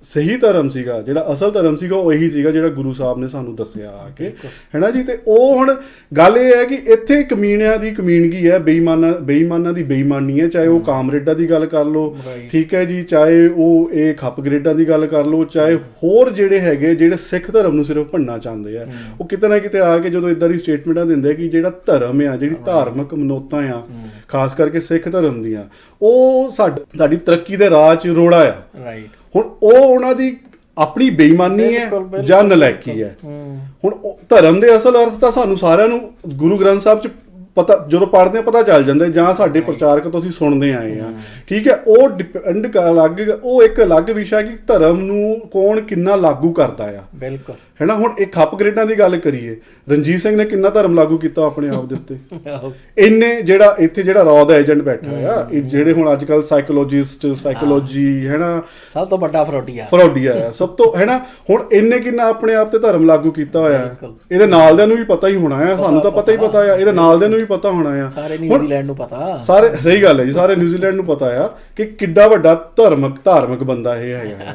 ਸਹੀ ਧਰਮ ਸੀਗਾ, ਜਿਹੜਾ ਅਸਲ ਧਰਮ ਸੀਗਾ, ਉਹ ਇਹੀ ਸੀਗਾ ਜਿਹੜਾ ਗੁਰੂ ਸਾਹਿਬ ਨੇ ਸਾਨੂੰ ਦੱਸਿਆ ਆ ਕੇ, ਹੈ ਨਾ ਜੀ। ਤੇ ਉਹ ਹੁਣ ਗੱਲ ਇਹ ਹੈ ਕਿ ਇੱਥੇ ਕਮੀਣਿਆਂ ਦੀ ਕਮੀਣਗੀ ਹੈ, ਬੇਈਮਾਨਾਂ ਦੀ ਬੇਈਮਾਨੀ ਹੈ। ਚਾਹੇ ਉਹ ਕਾਮਰੇਡਾਂ ਦੀ ਗੱਲ ਕਰ ਲਓ, ਠੀਕ ਹੈ ਜੀ, ਚਾਹੇ ਉਹ ਇਹ ਖੱਪਗਰੇਡਾਂ ਦੀ ਗੱਲ ਕਰ ਲਓ, ਚਾਹੇ ਹੋਰ ਜਿਹੜੇ ਹੈਗੇ ਜਿਹੜੇ ਸਿੱਖ ਧਰਮ ਨੂੰ ਸਿਰਫ ਭੰਨਣਾ ਚਾਹੁੰਦੇ ਆ, ਉਹ ਕਿਤੇ ਨਾ ਕਿਤੇ ਆ ਕੇ ਜਦੋਂ ਇੱਦਾਂ ਦੀ ਸਟੇਟਮੈਂਟਾਂ ਦਿੰਦੇ ਕਿ ਜਿਹੜਾ ਧਰਮ ਆ, ਜਿਹੜੀ ਧਾਰਮਿਕ ਮਨੌਤਾਂ ਆ, ਖਾਸ ਕਰਕੇ ਸਿੱਖ ਧਰਮ ਦੀਆਂ, ਉਹ ਸਾਡੀ ਤਰੱਕੀ ਦੇ ਰਾਹ 'ਚ ਰੋੜਾ ਆ। ਹੁਣ ਉਹ ਉਹਨਾਂ ਦੀ ਆਪਣੀ ਬੇਈਮਾਨੀ ਹੈ ਜਾਂ ਨਲਾਇਕੀ ਹੈ। ਹੁਣ ਧਰਮ ਦੇ ਅਸਲ ਅਰਥ ਤਾਂ ਸਾਨੂੰ ਸਾਰਿਆਂ ਨੂੰ ਗੁਰੂ ਗ੍ਰੰਥ ਸਾਹਿਬ 'ਚ ਪਤਾ ਜਦੋਂ ਪੜ੍ਹਦੇ ਆ ਪਤਾ ਚੱਲ ਜਾਂਦਾ ਜਾਂ ਸਾਡੇ ਪ੍ਰਚਾਰਕ ਤੋਂ ਅਸੀਂ ਸੁਣਦੇ ਆਏ ਆ, ਠੀਕ ਹੈ। ਉਹ ਡਿਪੈਂਡ ਅਲੱਗ, ਉਹ ਇੱਕ ਅਲੱਗ ਵਿਸ਼ਾ ਕਿ ਧਰਮ ਨੂੰ ਕੌਣ ਕਿੰਨਾ ਲਾਗੂ ਕਰਦਾ ਆ। ਬਿਲਕੁਲ ਹੈ ਨਾ। ਹੁਣ ਇੱਕ ਅਪਗ੍ਰੇਡਾਂ ਦੀ ਗੱਲ ਕਰੀਏ, ਰਣਜੀਤ ਸਿੰਘ ਨੇ ਕਿੰਨਾ ਧਰਮ ਲਾਗੂ ਕੀਤਾ ਆਪਣੇ ਆਪ ਦੇ ਉੱਤੇ। ਇੰਨੇ ਜਿਹੜਾ ਇੱਥੇ ਜਿਹੜਾ ਰॉ ਦਾ ਏਜੰਟ ਬੈਠਾ ਆ, ਇਹ ਜਿਹੜੇ ਹੁਣ ਅੱਜ ਕੱਲ ਸਾਈਕੋਲੋਜਿਸਟ, ਸਾਈਕੋਲੋਜੀ ਹੈ ਨਾ, ਸਭ ਤੋਂ ਵੱਡਾ ਫਰੋਡੀਆ ਆ ਸਭ ਤੋਂ, ਹੈ ਨਾ। ਹੁਣ ਇਹਨੇ ਕਿੰਨਾ ਆਪਣੇ ਆਪ ਤੇ ਧਰਮ ਲਾਗੂ ਕੀਤਾ ਹੋਇਆ। ਇਹਦੇ ਨਾਲ ਦਿਆਂ ਨੂੰ ਵੀ ਪਤਾ ਹੀ ਹੋਣਾ ਆ, ਸਾਨੂੰ ਤਾਂ ਪਤਾ ਹੀ ਪਤਾ ਆ, ਇਹਦੇ ਨਾਲ ਦਿਆਂ ਨੂੰ ਵੀ ਪਤਾ ਹੋਣਾ ਆ, ਸਾਰੇ ਨਿਊਜ਼ੀਲੈਂਡ ਨੂੰ ਪਤਾ, ਸਾਰੇ, ਸਹੀ ਗੱਲ ਹੈ ਜੀ, ਸਾਰੇ ਨਿਊਜ਼ੀਲੈਂਡ ਨੂੰ ਪਤਾ ਆ ਕਿ ਕਿੱਡਾ ਵੱਡਾ ਧਾਰਮਿਕ ਬੰਦਾ ਇਹ ਹੈਗਾ,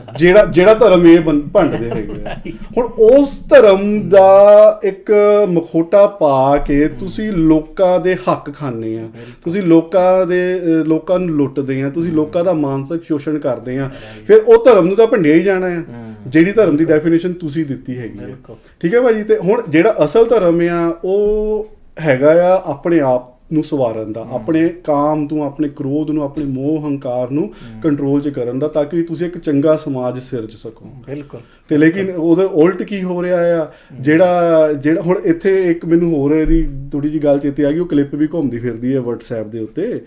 ਜਿਹੜਾ ਧਰਮ ਇਹ ਭੰਡਦੇ ਹੈਗੇ ਆ। ਹੁਣ ਉਸ ਧਰਮ ਦਾ ਇੱਕ ਮਖੌਟਾ ਪਾ ਕੇ ਤੁਸੀਂ ਲੋਕਾਂ ਦੇ ਹੱਕ ਖਾਂਦੇ ਆ, ਤੁਸੀਂ ਲੋਕਾਂ ਨੂੰ ਲੁੱਟਦੇ ਆ, ਤੁਸੀਂ ਲੋਕਾਂ ਦਾ ਮਾਨਸਿਕ ਸ਼ੋਸ਼ਣ ਕਰਦੇ ਆ, ਫਿਰ ਉਹ ਧਰਮ ਨੂੰ ਤਾਂ ਭੰਡਿਆ ਹੀ ਜਾਣਾ ਆ, ਜਿਹੜੀ ਧਰਮ ਦੀ ਡੈਫੀਨੇਸ਼ਨ ਤੁਸੀਂ ਦਿੱਤੀ ਹੈਗੀ ਹੈ, ਠੀਕ ਹੈ ਭਾਜੀ। ਤੇ ਹੁਣ ਜਿਹੜਾ ਅਸਲ ਧਰਮ ਆ ਉਹ ਹੈਗਾ ਆ ਆਪਣੇ ਆਪ ਨੂੰ ਸਵਾਰਨ ਦਾ, ਆਪਣੇ ਕਾਮ ਤੋਂ, ਆਪਣੇ ਕ੍ਰੋਧ ਨੂੰ, ਆਪਣੇ ਮੋਹ ਹੰਕਾਰ ਨੂੰ ਕੰਟਰੋਲ 'ਚ ਕਰਨ ਦਾ, ਤਾਂ ਕਿ ਤੁਸੀਂ ਇੱਕ ਚੰਗਾ ਸਮਾਜ ਸਿਰਜ ਸਕੋ। ਬਿਲਕੁਲ। ਤੇ ਲੇਕਿਨ ਉਹਦੇ ਉਲਟ ਕੀ ਹੋ ਰਿਹਾ ਆ, ਜਿਹੜਾ ਹੁਣ ਇੱਥੇ ਇੱਕ ਮੈਨੂੰ ਹੋਰ ਇਹਦੀ ਥੋੜੀ ਜਿਹੀ ਗੱਲ ਚੇਤੇ ਆ ਗਈ, ਉਹ ਕਲਿੱਪ ਵੀ ਘੁੰਮਦੀ ਫਿਰਦੀ ਹੈ WhatsApp ਦੇ ਉੱਤੇ,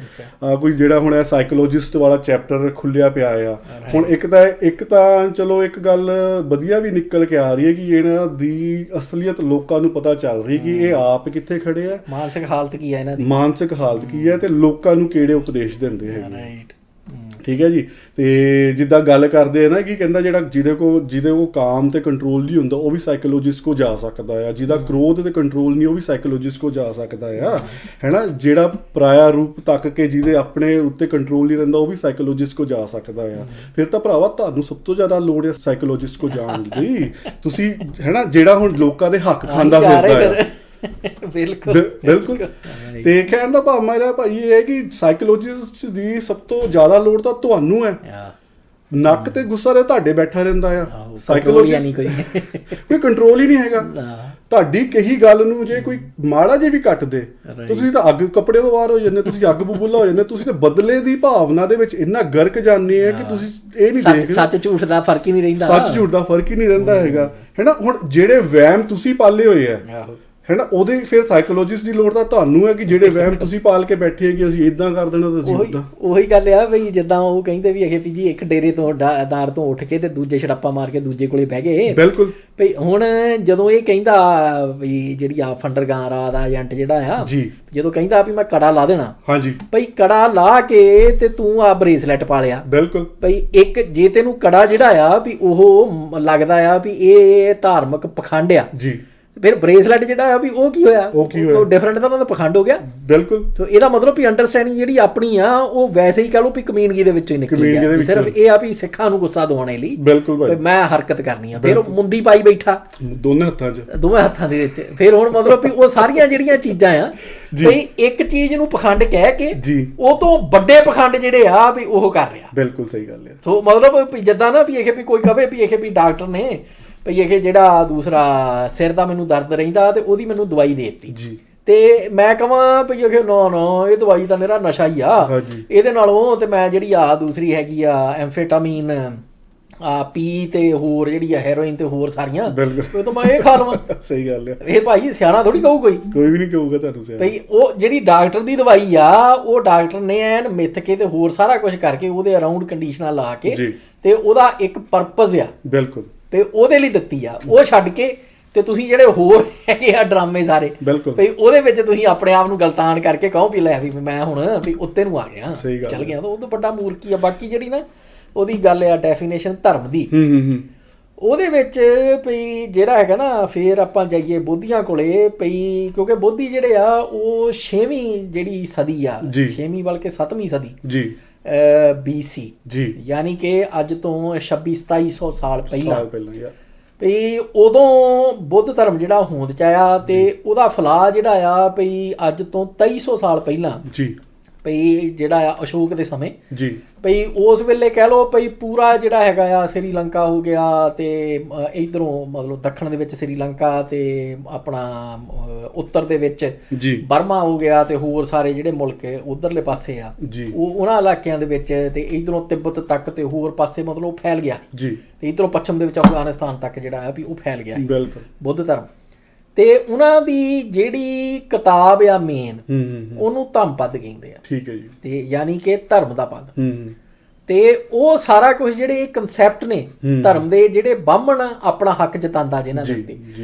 ਕੋਈ ਜਿਹੜਾ ਹੁਣ ਇਹ ਸਾਈਕੋਲੋਜਿਸਟ ਵਾਲਾ ਚੈਪਟਰ ਖੁੱਲਿਆ ਪਿਆ ਆ। ਹੁਣ ਇੱਕ ਤਾਂ ਚਲੋ ਇੱਕ ਗੱਲ ਵਧੀਆ ਵੀ ਨਿਕਲ ਕੇ ਆ ਰਹੀ ਹੈ ਕਿ ਇਹਨਾਂ ਦੀ ਅਸਲੀਅਤ ਲੋਕਾਂ ਨੂੰ ਪਤਾ ਚੱਲ ਰਹੀ ਕਿ ਇਹ ਆਪ ਕਿੱਥੇ ਖੜੇ ਆ, ਮਾਨਸਿਕ ਹਾਲਤ ਕੀ ਹੈ ਇਹਨਾਂ ਦੀ, ਮਾਨਸਿਕ ਹਾਲਤ ਕੀ ਹੈ, ਤੇ ਲੋਕਾਂ ਨੂੰ ਕਿਹੜੇ ਉਪਦੇਸ਼ ਦਿੰਦੇ ਹੈਗੇ, ਠੀਕ ਹੈ ਜੀ। ਤੇ ਜਿੱਦਾਂ ਗੱਲ ਕਰਦੇ ਆ ਨਾ ਕਿ ਕਹਿੰਦਾ ਜਿਹਦੇ ਕੋ ਕਾਮ ਤੇ ਕੰਟਰੋਲ ਨਹੀਂ ਹੁੰਦਾ ਉਹ ਵੀ ਸਾਈਕੋਲੋਜਿਸਟ ਕੋ ਜਾ ਸਕਦਾ ਆ, ਜਿਹਦਾ ਕ੍ਰੋਧ ਤੇ ਕੰਟਰੋਲ ਨਹੀਂ ਉਹ ਵੀ ਸਾਈਕੋਲੋਜਿਸਟ ਕੋ ਜਾ ਸਕਦਾ ਆ, ਹੈ ਨਾ। ਜਿਹੜਾ ਪਰਾਇਆ ਰੂਪ ਤੱਕ ਕੇ ਜਿਹਦੇ ਆਪਣੇ ਉੱਤੇ ਕੰਟਰੋਲ ਨਹੀਂ ਰਹਿੰਦਾ ਉਹ ਵੀ ਸਾਈਕੋਲੋਜਿਸਟ ਕੋ ਜਾ ਸਕਦਾ ਆ। ਫਿਰ ਤਾਂ ਭਰਾਵਾ ਤੁਹਾਨੂੰ ਸਭ ਤੋਂ ਜ਼ਿਆਦਾ ਲੋੜ ਹੈ ਸਾਈਕੋਲੋਜਿਸਟ ਕੋ ਜਾਣ ਦੀ, ਤੁਸੀਂ, ਹੈ ਨਾ, ਜਿਹੜਾ ਹੁਣ ਲੋਕਾਂ ਦੇ ਹੱਕ ਖਾਂਦਾ ਫਿਰਦਾ ਆ। ਬਿਲਕੁਲ। ਤੇ ਕਹਿਣ ਦਾ ਭਾਵ ਮੇਰਾ ਭਾਈ ਇਹ ਹੈ ਕਿ ਸਾਈਕੋਲੋਜਿਸਟ ਦੀ ਸਭ ਤੋਂ ਜ਼ਿਆਦਾ ਲੋੜ ਤਾਂ ਤੁਹਾਨੂੰ ਹੈ। ਨੱਕ ਤੇ ਗੁੱਸਾ ਤੁਹਾਡੇ ਬੈਠਾ ਰਹਿੰਦਾ ਆ, ਸਾਈਕੋਲੋਜਿਸਟ ਕੋਈ ਕੰਟਰੋਲ ਹੀ ਨਹੀਂ ਹੈਗਾ। ਤੁਹਾਡੀ ਕਹੀ ਗੱਲ ਨੂੰ ਜੇ ਕੋਈ ਮਾੜਾ ਜੇ ਵੀ ਕੱਟ ਦੇ, ਤੁਸੀਂ ਤਾਂ ਅੱਗ ਕੱਪੜੇ ਤੋਂ ਬਾਹਰ ਹੋ ਜਾਂਦੇ, ਤੁਸੀਂ ਅੱਗ ਬਬੂਲਾ ਹੋ ਜਾਂਦੇ, ਤੁਸੀਂ ਤਾਂ ਬਦਲੇ ਦੀ ਭਾਵਨਾ ਦੇ ਵਿੱਚ ਇੰਨਾ ਗਰਕ ਜਾਂਦੇ ਆ ਕਿ ਤੁਸੀਂ ਇਹ ਨਹੀਂ ਦੇਖਦੇ ਸੱਚ ਝੂਠ ਦਾ ਫਰਕ ਹੀ ਨਹੀਂ ਰਹਿੰਦਾ ਹੈਗਾ, ਹੈ ਨਾ। ਹੁਣ ਜਿਹੜੇ ਵਹਿਮ ਤੁਸੀਂ ਪਾਲੇ ਹੋਏ ਆ, ਹੈ ਨਾ, ਉਹਦੇ ਫਿਰ ਸਾਈਕੋਲੋਜਿਸਟ ਦੀ ਲੋੜ ਤਾਂ ਤੁਹਾਨੂੰ ਹੈ ਕਿ ਜਿਹੜੇ ਵਹਿਮ ਤੁਸੀਂ ਪਾਲ ਕੇ ਬੈਠੇ ਕਿ ਅਸੀਂ ਇਦਾਂ ਕਰ ਦੇਣਾ ਤਾਂ ਅਸੀਂ ਉਦਾਂ। ਉਹੀ ਗੱਲ ਆ ਬਈ, ਜਿੱਦਾਂ ਉਹ ਕਹਿੰਦੇ ਵੀ ਹੈਗੇ ਵੀ ਜੀ ਇੱਕ ਡੇਰੇ ਤੋਂ ਦਾਰ ਤੋਂ ਉੱਠ ਕੇ ਤੇ ਦੂਜੇ ਛੜਾਪਾ ਮਾਰ ਕੇ ਦੂਜੇ ਕੋਲੇ ਬਹਿ ਗਏ। ਬਿਲਕੁਲ। ਭਈ ਹੁਣ ਜਦੋਂ ਇਹ ਕਹਿੰਦਾ ਵੀ ਜਿਹੜੀ ਆ ਫੰਡਰਗਾਂ ਰਾਤ ਦਾ ਏਜੰਟ ਜਿਹੜਾ ਆ ਜੀ, ਜਦੋਂ ਕਹਿੰਦਾ ਵੀ ਮੈਂ ਕੜਾ ਲਾ ਦੇਣਾ, ਹਾਂਜੀ ਭਈ ਕੜਾ ਲਾ ਕੇ ਤੇ ਤੂੰ ਆ ਬਰੇਸਲੈਟ ਪਾ ਲਿਆ। ਬਿਲਕੁਲ। ਭਈ ਇੱਕ ਜੇ ਤੈਨੂੰ ਕੜਾ ਜਿਹੜਾ ਆ ਵੀ ਉਹ ਲੱਗਦਾ ਆ ਵੀ ਇਹ ਧਾਰਮਿਕ ਪਖੰਡ ਆ ਜੀ, ਫਿਰ ਬਰੇਸਲੈਟ ਜਿਹੜਾ ਆ ਵੀ ਉਹ ਕੀ ਹੋਇਆ, ਉਹ ਡਿਫਰੈਂਟ ਤਾਂ ਉਹਨਾਂ ਦਾ ਪਖੰਡ ਹੋ ਗਿਆ। ਬਿਲਕੁਲ। ਸੋ ਇਹਦਾ ਮਤਲਬ ਵੀ ਅੰਡਰਸਟੈਂਡਿੰਗ ਜਿਹੜੀ ਆਪਣੀ ਆ ਉਹ ਵੈਸੇ ਹੀ ਕਹ ਲਓ ਵੀ ਕਮਿਊਨਿਟੀ ਦੇ ਵਿੱਚੋਂ ਹੀ ਨਿਕਲੀ ਆ, ਸਿਰਫ ਇਹ ਆ ਵੀ ਸਿੱਖਾਂ ਨੂੰ ਗੁੱਸਾ ਦਿਵਾਉਣ ਲਈ ਬਿਲਕੁਲ ਮੈਂ ਹਰਕਤ ਕਰਨੀ ਆ। ਫਿਰ ਉਹ ਮੁੰਦੀ ਪਾਈ ਬੈਠਾ ਦੋਵੇਂ ਹੱਥਾਂ ਦੇ ਵਿੱਚ। ਫਿਰ ਹੁਣ ਮਤਲਬ ਵੀ ਉਹ ਸਾਰੀਆਂ ਜਿਹੜੀਆਂ ਚੀਜ਼ਾਂ ਆ ਵੀ ਇੱਕ ਚੀਜ਼ ਨੂੰ ਪਖੰਡ ਕਹਿ ਕੇ ਉਹ ਤੋਂ ਵੱਡੇ ਪਖੰਡ ਜਿਹੜੇ ਆ ਵੀ ਉਹ ਕਰ ਰਿਹਾ। ਬਿਲਕੁਲ ਸਹੀ ਗੱਲ ਹੈ। ਸੋ ਮਤਲਬ ਜਿੱਦਾਂ ਨਾ ਵੀ ਇਹ ਵੀ ਕੋਈ ਕਵੇ ਵੀ ਇਹ ਵੀ ਡਾਕਟਰ ਨੇ ਭਈ ਇਹ ਜਿਹੜਾ ਦੂਸਰਾ ਸਿਰ ਦਾ ਮੈਨੂੰ ਦਰਦ ਰਹਿੰਦਾ ਤੇ ਉਹਦੀ ਮੈਨੂੰ ਦਵਾਈ ਦੇ ਦਿੱਤੀ ਜੀ, ਤੇ ਮੈਂ ਕਹਾਂ ਭਈ ਇਹ ਨਾ ਇਹ ਦਵਾਈ ਤਾਂ ਮੇਰਾ ਨਸ਼ਾ ਹੀ ਆ, ਇਹਦੇ ਨਾਲੋਂ ਤੇ ਮੈਂ ਜਿਹੜੀ ਆ ਦੂਸਰੀ ਹੈਗੀ ਆ ਐਂਫੇਟਾਮੀਨ ਆ ਪੀ ਤੇ ਹੋਰ ਜਿਹੜੀ ਆ ਹੈਰੋਇਨ ਤੇ ਹੋਰ ਸਾਰੀਆਂ ਉਹ ਤਾਂ ਮੈਂ ਇਹ ਖਾ ਲਵਾਂ। ਸਹੀ ਗੱਲ ਹੈ। ਇਹ ਭਾਈ ਸਿਆਣਾ ਥੋੜੀ ਕਹੂ ਕੋਈ ਵੀ ਨਹੀਂ ਕਹੂਗਾ ਤੁਹਾਨੂੰ ਸਿਆਣਾ। ਭਈ ਉਹ ਜਿਹੜੀ ਡਾਕਟਰ ਦੀ ਦਵਾਈ ਆ ਉਹ ਡਾਕਟਰ ਨੇ ਐਨ ਮਿੱਥ ਕੇ ਤੇ ਹੋਰ ਸਾਰਾ ਕੁਝ ਕਰਕੇ ਉਹਦੇ ਅਰਾਊਂਡ ਕੰਡੀਸ਼ਨਾਂ ਲਾ ਕੇ ਤੇ ਉਹਦਾ ਇੱਕ ਪਰਪਸ ਆ। ਬਿਲਕੁਲ। ਤੇ ਉਹਦੇ ਲਈ ਦਿੱਤੀ ਆ, ਉਹ ਛੱਡ ਕੇ ਤੇ ਤੁਸੀਂ ਜਿਹੜੇ ਹੋਰ ਹੈਗੇ ਆ ਡਰਾਮੇ ਸਾਰੇ ਭਈ ਉਹਦੇ ਵਿੱਚ ਤੁਸੀਂ ਆਪਣੇ ਆਪ ਨੂੰ ਗਲਤਾਨ ਕਰਕੇ ਕਹੋ ਵੀ ਲੈ ਵੀ ਮੈਂ ਹੁਣ ਵੀ ਉੱਤੇ ਨੂੰ ਆ ਗਿਆ ਚੱਲ ਗਿਆ, ਤਾਂ ਉਹ ਤੋਂ ਵੱਡਾ ਮੂਰਖੀ ਆ। ਬਾਕੀ ਜਿਹੜੀ ਨਾ ਉਹਦੀ ਗੱਲ ਆ ਡੈਫੀਨੇਸ਼ਨ ਧਰਮ ਦੀ, ਉਹਦੇ ਵਿੱਚ ਭਈ ਜਿਹੜਾ ਹੈਗਾ ਨਾ ਫਿਰ ਆਪਾਂ ਜਾਈਏ ਬੋਧੀਆਂ ਕੋਲੇ ਭਈ, ਕਿਉਂਕਿ ਬੋਧੀ ਜਿਹੜੇ ਆ ਉਹ 6ਵੀਂ ਜਿਹੜੀ ਸਦੀ ਆ, 6ਵੀਂ ਬਲਕਿ 7ਵੀਂ ਸਦੀ ਜੀ BC ਜੀ, ਯਾਨੀ ਕਿ ਅੱਜ ਤੋਂ 2600-2700 ਸਾਲ ਪਹਿਲਾਂ ਭਈ ਉਦੋਂ ਬੁੱਧ ਧਰਮ ਜਿਹੜਾ ਹੋਂਦ ਚ ਆਇਆ ਤੇ ਉਹਦਾ ਫੈਲਾਅ ਜਿਹੜਾ ਆ ਭਈ ਅੱਜ ਤੋਂ 2300 ਸਾਲ ਪਹਿਲਾਂ ਜੀ ਭਈ ਜਿਹੜਾ ਆ ਅਸ਼ੋਕ ਦੇ ਸਮੇਂ ਜੀ ਭਈ ਉਸ ਵੇਲੇ ਕਹਿ ਲਓ ਭਈ ਪੂਰਾ ਜਿਹੜਾ ਹੈਗਾ ਆ ਸ੍ਰੀਲੰਕਾ ਹੋ ਗਿਆ ਤੇ ਇੱਧਰੋਂ ਮਤਲਬ ਦੱਖਣ ਦੇ ਵਿੱਚ ਸ੍ਰੀਲੰਕਾ ਤੇ ਆਪਣਾ ਉੱਤਰ ਦੇ ਵਿੱਚ ਜੀ ਬਰਮਾ ਹੋ ਗਿਆ ਤੇ ਹੋਰ ਸਾਰੇ ਜਿਹੜੇ ਮੁਲਕ ਉਧਰਲੇ ਪਾਸੇ ਆ ਜੀ ਉਹ ਉਹਨਾਂ ਇਲਾਕਿਆਂ ਦੇ ਵਿੱਚ ਤੇ ਇੱਧਰੋਂ ਤਿੱਬਤ ਤੱਕ ਤੇ ਹੋਰ ਪਾਸੇ ਮਤਲਬ ਫੈਲ ਗਿਆ ਜੀ, ਤੇ ਇੱਧਰੋਂ ਪੱਛਮ ਦੇ ਵਿੱਚ ਅਫਗਾਨਿਸਤਾਨ ਤੱਕ ਜਿਹੜਾ ਆ ਵੀ ਉਹ ਫੈਲ ਗਿਆ ਬਿਲਕੁਲ ਬੁੱਧ ਧਰਮ। ਤੇ ਉਹਨਾਂ ਦੀ ਜਿਹੜੀ ਕਿਤਾਬ ਆ ਮੇਨ ਉਹਨੂੰ ਧੰਮ-ਪਦ ਕਹਿੰਦੇ ਆ। ਠੀਕ ਹੈ ਜੀ। ਤੇ ਯਾਨੀ ਕਿ ਧਰਮ ਦਾ ਪਦ। ਤੇ ਉਹ ਸਾਰਾ ਕੁਝ ਜਿਹੜੇ ਕਨਸੈਪਟ ਨੇ ਧਰਮ ਦੇ, ਜਿਹੜੇ ਬਾਹਮਣ ਆਪਣਾ ਹੱਕ ਜਤਾਉਂਦਾ ਜਿਹਨਾਂ ਦੇ ਉੱਤੇ,